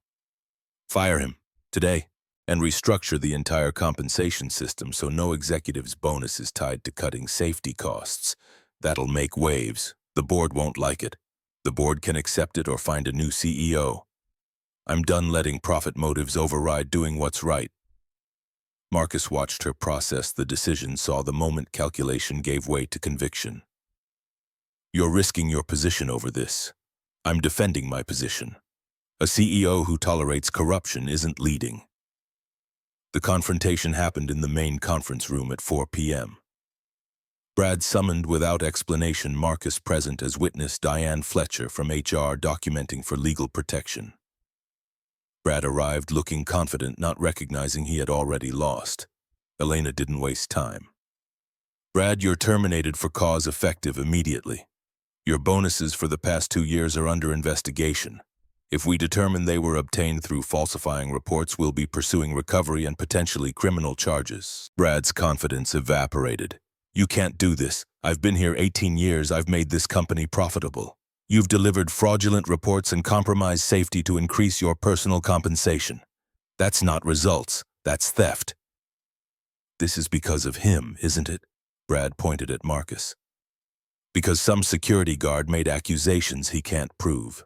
Fire him, today, and restructure the entire compensation system so no executive's bonus is tied to cutting safety costs. That'll make waves. The board won't like it. The board can accept it or find a new CEO. I'm done letting profit motives override doing what's right. Marcus watched her process the decision, saw the moment calculation gave way to conviction. You're risking your position over this. I'm defending my position. A CEO who tolerates corruption isn't leading. The confrontation happened in the main conference room at 4 p.m. Brad summoned without explanation, Marcus present as witness Diane Fletcher from HR documenting for legal protection. Brad arrived looking confident, not recognizing he had already lost. Elena didn't waste time. Brad, you're terminated for cause effective immediately. Your bonuses for the past 2 years are under investigation. If we determine they were obtained through falsifying reports, we'll be pursuing recovery and potentially criminal charges. Brad's confidence evaporated. You can't do this. I've been here 18 years. I've made this company profitable. You've delivered fraudulent reports and compromised safety to increase your personal compensation. That's not results. That's theft. This is because of him, isn't it? Brad pointed at Marcus. Because some security guard made accusations he can't prove.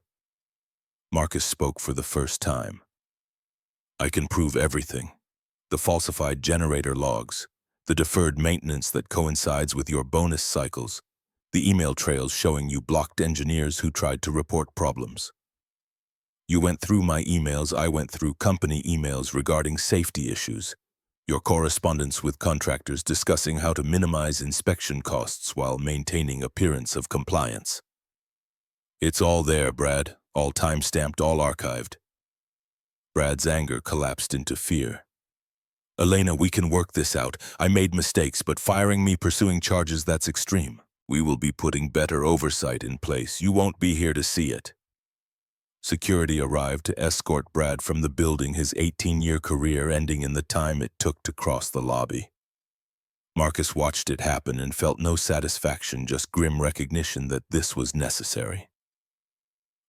Marcus spoke for the first time. I can prove everything. The falsified generator logs, the deferred maintenance that coincides with your bonus cycles, the email trails showing you blocked engineers who tried to report problems. You went through my emails, I went through company emails regarding safety issues, your correspondence with contractors discussing how to minimize inspection costs while maintaining appearance of compliance. It's all there, Brad, all time-stamped, all archived. Brad's anger collapsed into fear. Elena, we can work this out. I made mistakes, but firing me, pursuing charges, that's extreme. We will be putting better oversight in place. You won't be here to see it. Security arrived to escort Brad from the building, his 18-year career ending in the time it took to cross the lobby. Marcus watched it happen and felt no satisfaction, just grim recognition that this was necessary.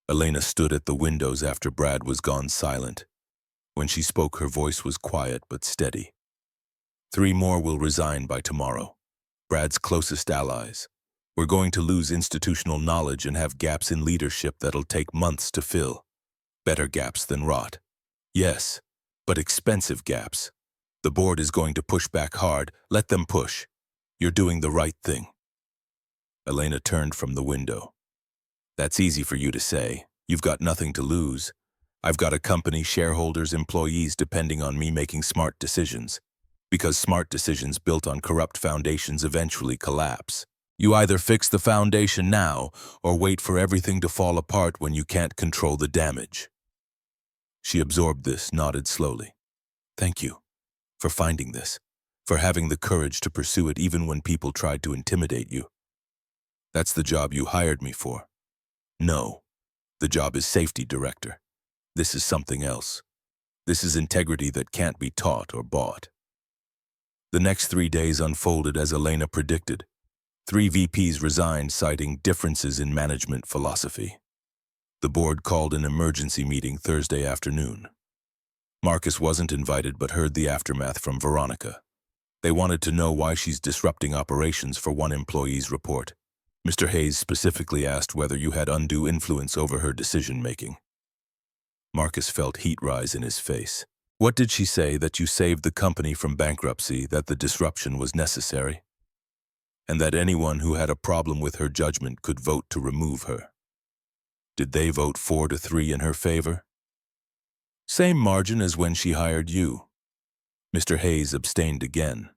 Elena stood at the windows after Brad was gone, silent. When she spoke, her voice was quiet but steady. 3 more will resign by tomorrow. Brad's closest allies. We're going to lose institutional knowledge and have gaps in leadership that'll take months to fill. Better gaps than rot. Yes, but expensive gaps. The board is going to push back hard. Let them push. You're doing the right thing. Elena turned from the window. That's easy for you to say. You've got nothing to lose. I've got a company, shareholders, employees depending on me making smart decisions. Because smart decisions built on corrupt foundations eventually collapse. You either fix the foundation now or wait for everything to fall apart when you can't control the damage. She absorbed this, nodded slowly. Thank you for finding this, for having the courage to pursue it even when people tried to intimidate you. That's the job you hired me for. No, the job is safety director. This is something else. This is integrity that can't be taught or bought. The next 3 days unfolded as Elena predicted. 3 VPs resigned, citing differences in management philosophy. The board called an emergency meeting Thursday afternoon. Marcus wasn't invited but heard the aftermath from Veronica. They wanted to know why she's disrupting operations for one employee's report. Mr. Hayes specifically asked whether you had undue influence over her decision-making. Marcus felt heat rise in his face. What did she say? That you saved the company from bankruptcy, that the disruption was necessary, and that anyone who had a problem with her judgment could vote to remove her? Did they vote 4-3 in her favor? Same margin as when she hired you. Mr. Hayes abstained again.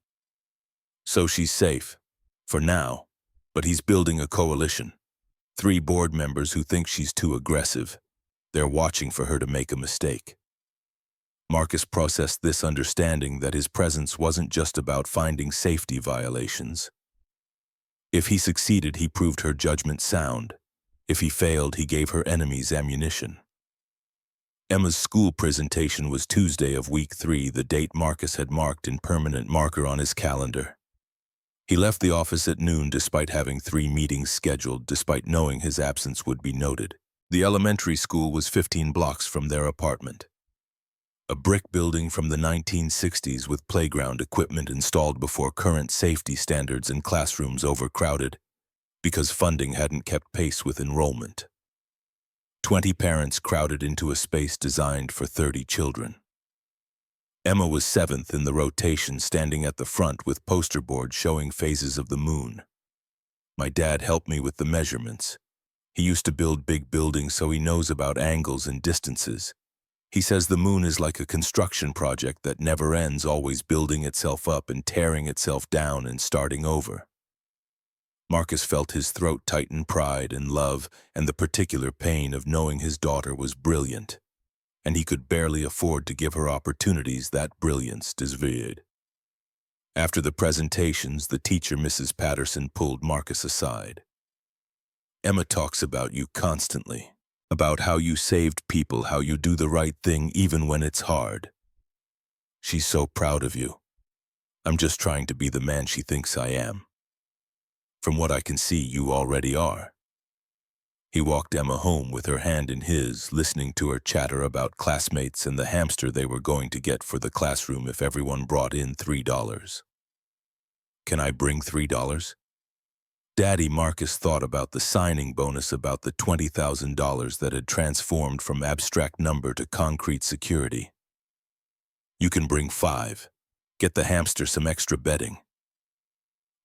So she's safe, for now, but he's building a coalition. 3 board members who think she's too aggressive. They're watching for her to make a mistake. Marcus processed this, understanding that his presence wasn't just about finding safety violations. If he succeeded, he proved her judgment sound. If he failed, he gave her enemies ammunition. Emma's school presentation was Tuesday of week 3, the date Marcus had marked in permanent marker on his calendar. He left the office at noon despite having 3 meetings scheduled, despite knowing his absence would be noted. The elementary school was 15 blocks from their apartment. A brick building from the 1960s with playground equipment installed before current safety standards and classrooms overcrowded because funding hadn't kept pace with enrollment. 20 parents crowded into a space designed for 30 children. Emma was 7th in the rotation, standing at the front with poster boards showing phases of the moon. My dad helped me with the measurements. He used to build big buildings, so he knows about angles and distances. He says the moon is like a construction project that never ends, always building itself up and tearing itself down and starting over. Marcus felt his throat tighten, pride and love, and the particular pain of knowing his daughter was brilliant, and he could barely afford to give her opportunities that brilliance deserved. After the presentations, the teacher, Mrs. Patterson, pulled Marcus aside. Emma talks about you constantly, about how you saved people, how you do the right thing even when it's hard. She's so proud of you. I'm just trying to be the man she thinks I am. From what I can see, you already are. He walked Emma home with her hand in his, listening to her chatter about classmates and the hamster they were going to get for the classroom if everyone brought in $3. Can I bring $3? Daddy, Marcus thought about the signing bonus, about the $20,000 that had transformed from abstract number to concrete security. You can bring 5. Get the hamster some extra bedding.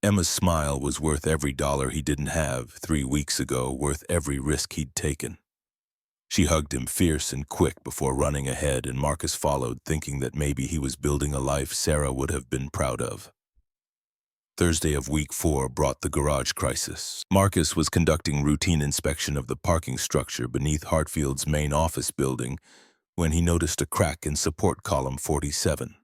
Emma's smile was worth every dollar he didn't have 3 weeks ago, worth every risk he'd taken. She hugged him fierce and quick before running ahead, and Marcus followed, thinking that maybe he was building a life Sarah would have been proud of. Thursday of week 4 brought the garage crisis. Marcus was conducting routine inspection of the parking structure beneath Hartfield's main office building when he noticed a crack in support column 47.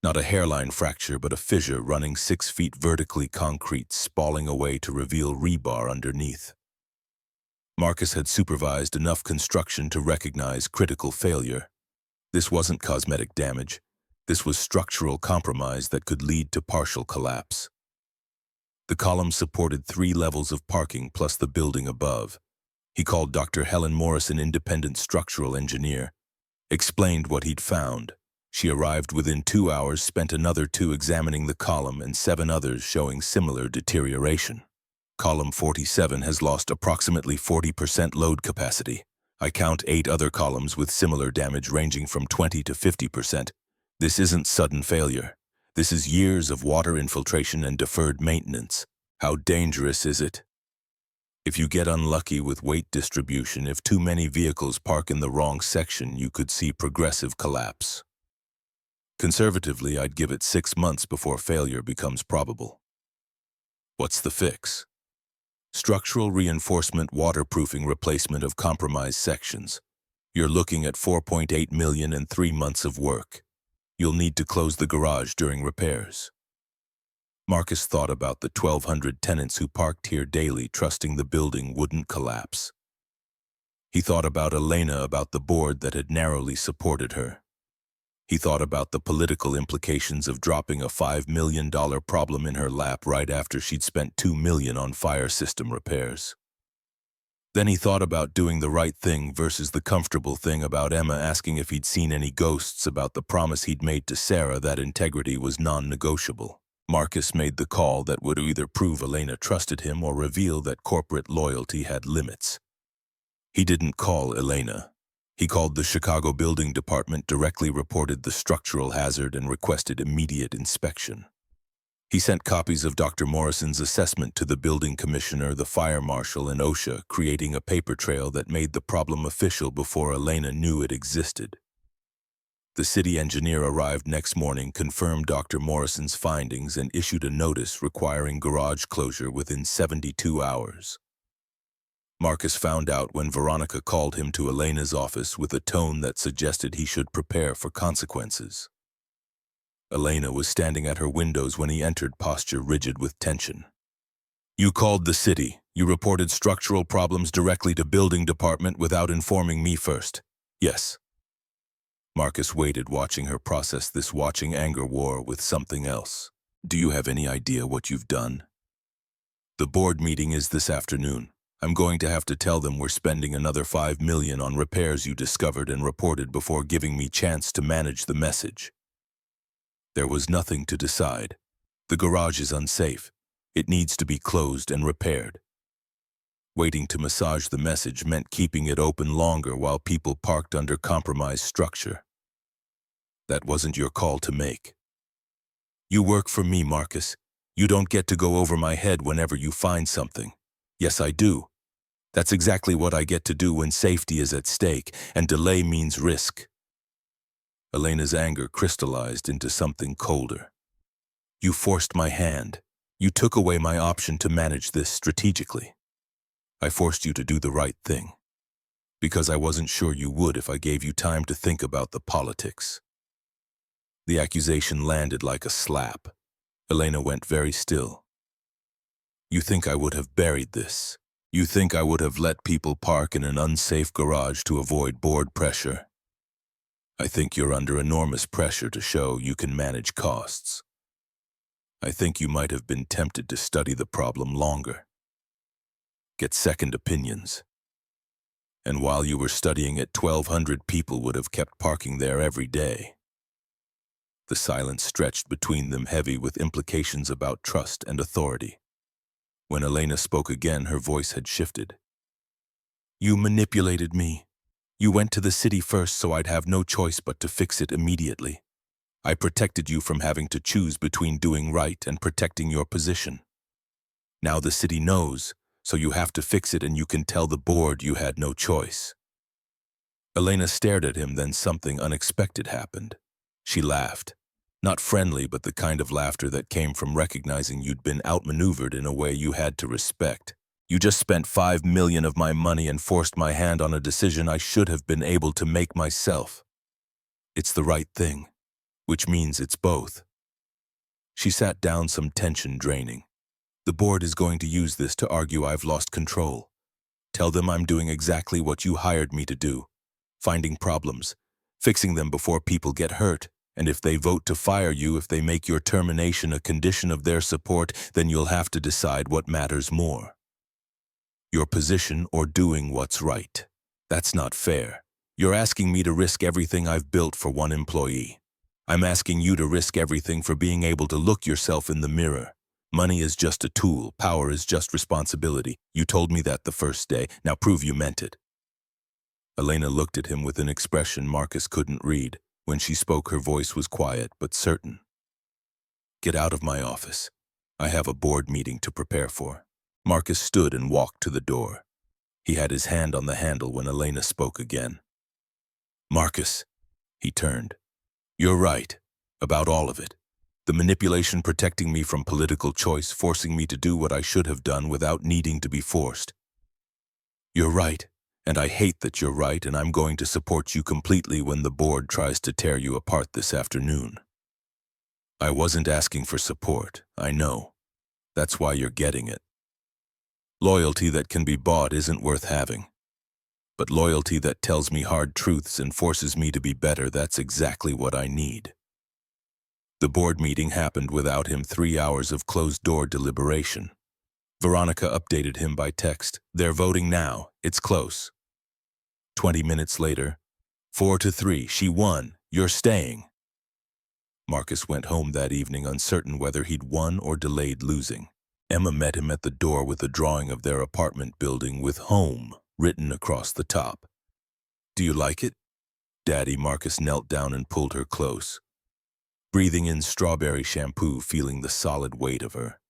Not a hairline fracture, but a fissure running 6 feet vertically, concrete spalling away to reveal rebar underneath. Marcus had supervised enough construction to recognize critical failure. This wasn't cosmetic damage. This was structural compromise that could lead to partial collapse. The column supported 3 levels of parking plus the building above. He called Dr. Helen Morris, an independent structural engineer, explained what he'd found. She arrived within 2 hours, spent another 2 examining the column and 7 others showing similar deterioration. Column 47 has lost approximately 40% load capacity. I count 8 other columns with similar damage ranging from 20 to 50%. This isn't sudden failure. This is years of water infiltration and deferred maintenance. How dangerous is it? If you get unlucky with weight distribution, if too many vehicles park in the wrong section, you could see progressive collapse. Conservatively, I'd give it 6 months before failure becomes probable. What's the fix? Structural reinforcement, waterproofing, replacement of compromised sections. You're looking at $4.8 million and 3 months of work. You'll need to close the garage during repairs. Marcus thought about the 1,200 tenants who parked here daily, trusting the building wouldn't collapse. He thought about Elena, about the board that had narrowly supported her. He thought about the political implications of dropping a $5 million problem in her lap right after she'd spent $2 million on fire system repairs. Then he thought about doing the right thing versus the comfortable thing, about Emma asking if he'd seen any ghosts, about the promise he'd made to Sarah that integrity was non-negotiable. Marcus made the call that would either prove Elena trusted him or reveal that corporate loyalty had limits. He didn't call Elena. He called the Chicago Building Department, directly reported the structural hazard, and requested immediate inspection. He sent copies of Dr. Morrison's assessment to the building commissioner, the fire marshal, and OSHA, creating a paper trail that made the problem official before Elena knew it existed. The city engineer arrived next morning, confirmed Dr. Morrison's findings, and issued a notice requiring garage closure within 72 hours. Marcus found out when Veronica called him to Elena's office with a tone that suggested he should prepare for consequences. Elena was standing at her windows when he entered, posture rigid with tension. "You called the city. You reported structural problems directly to building department without informing me first." "Yes." Marcus waited, watching her process this, watching anger war with something else. "Do you have any idea what you've done?" "The board meeting is this afternoon. I'm going to have to tell them we're spending another $5 million on repairs you discovered and reported before giving me chance to manage the message." There was nothing to decide. The garage is unsafe. It needs to be closed and repaired. Waiting to massage the message meant keeping it open longer while people parked under compromised structure. That wasn't your call to make. "You work for me, Marcus. You don't get to go over my head whenever you find something." "Yes, I do. That's exactly what I get to do when safety is at stake, and delay means risk." Elena's anger crystallized into something colder. "You forced my hand. You took away my option to manage this strategically. I forced you to do the right thing, because I wasn't sure you would if I gave you time to think about the politics." The accusation landed like a slap. Elena went very still. "You think I would have buried this? You think I would have let people park in an unsafe garage to avoid board pressure? I think you're under enormous pressure to show you can manage costs. I think you might have been tempted to study the problem longer, get second opinions. And while you were studying it, 1,200 people would have kept parking there every day." The silence stretched between them, heavy with implications about trust and authority. When Elena spoke again, her voice had shifted. "You manipulated me. You went to the city first so I'd have no choice but to fix it immediately. I protected you from having to choose between doing right and protecting your position. Now the city knows, so you have to fix it, and you can tell the board you had no choice." Elena stared at him, then something unexpected happened. She laughed. Not friendly, but the kind of laughter that came from recognizing you'd been outmaneuvered in a way you had to respect. "You just spent $5 million of my money and forced my hand on a decision I should have been able to make myself. It's the right thing, which means it's both." She sat down, some tension draining. "The board is going to use this to argue I've lost control. Tell them I'm doing exactly what you hired me to do, finding problems, fixing them before people get hurt, And if they vote to fire you, if they make your termination a condition of their support, then you'll have to decide what matters more. Your position or doing what's right. That's not fair. You're asking me to risk everything I've built for one employee. I'm asking you to risk everything for being able to look yourself in the mirror. Money is just a tool. Power is just responsibility. You told me that the first day. Now prove you meant it. Elena looked at him with an expression Marcus couldn't read. When she spoke, her voice was quiet but certain. Get out of my office. I have a board meeting to prepare for. Marcus stood and walked to the door. He had his hand on the handle when Elena spoke again. Marcus, he turned. You're right, about all of it. The manipulation protecting me from political choice, forcing me to do what I should have done without needing to be forced. You're right, and I hate that you're right, and I'm going to support you completely when the board tries to tear you apart this afternoon. I wasn't asking for support, I know. That's why you're getting it. Loyalty that can be bought isn't worth having. But loyalty that tells me hard truths and forces me to be better, that's exactly what I need. The board meeting happened without him 3 hours of closed-door deliberation. Veronica updated him by text. They're voting now. It's close. 20 minutes later, 4-3, she won. You're staying. Marcus went home that evening uncertain whether he'd won or delayed losing. Emma met him at the door with a drawing of their apartment building with "Home" written across the top. Do you like it? Daddy. Marcus knelt down and pulled her close, breathing in strawberry shampoo, feeling the solid weight of her.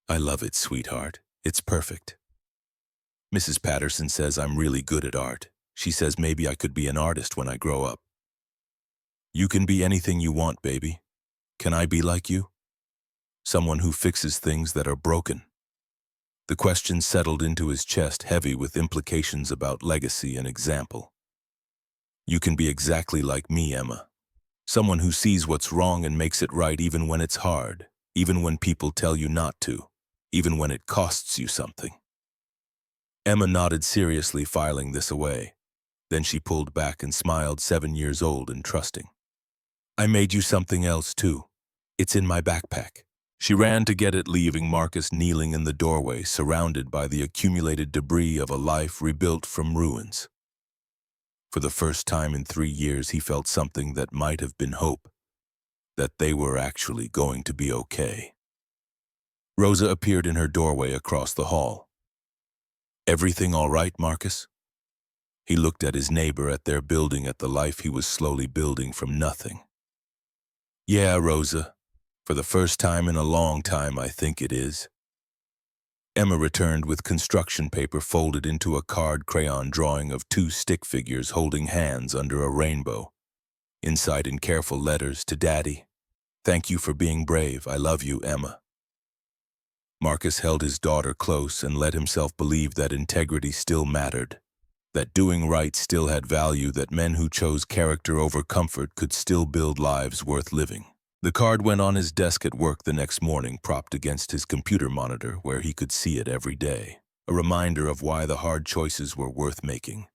I love it, sweetheart. It's perfect. Mrs. Patterson says I'm really good at art. She says maybe I could be an artist when I grow up. You can be anything you want, baby. Can I be like you? Someone who fixes things that are broken. The question settled into his chest, heavy with implications about legacy and example. You can be exactly like me, Emma. Someone who sees what's wrong and makes it right even when it's hard, even when people tell you not to, even when it costs you something. Emma nodded seriously, filing this away. Then she pulled back and smiled, 7 years old and trusting. I made you something else too. It's in my backpack. She ran to get it, leaving Marcus kneeling in the doorway, surrounded by the accumulated debris of a life rebuilt from ruins. For the first time in 3 years, he felt something that might have been hope, that they were actually going to be okay. Rosa appeared in her doorway across the hall. Everything all right, Marcus? He looked at his neighbor, at their building, at the life he was slowly building from nothing. Yeah, Rosa. For the first time in a long time, I think it is. Emma returned with construction paper folded into a card crayon drawing of 2 stick figures holding hands under a rainbow. Inside, in careful letters, to Daddy. Thank you for being brave. I love you, Emma. Marcus held his daughter close and let himself believe that integrity still mattered, that doing right still had value, that men who chose character over comfort could still build lives worth living. The card went on his desk at work the next morning, propped against his computer monitor where he could see it every day, a reminder of why the hard choices were worth making.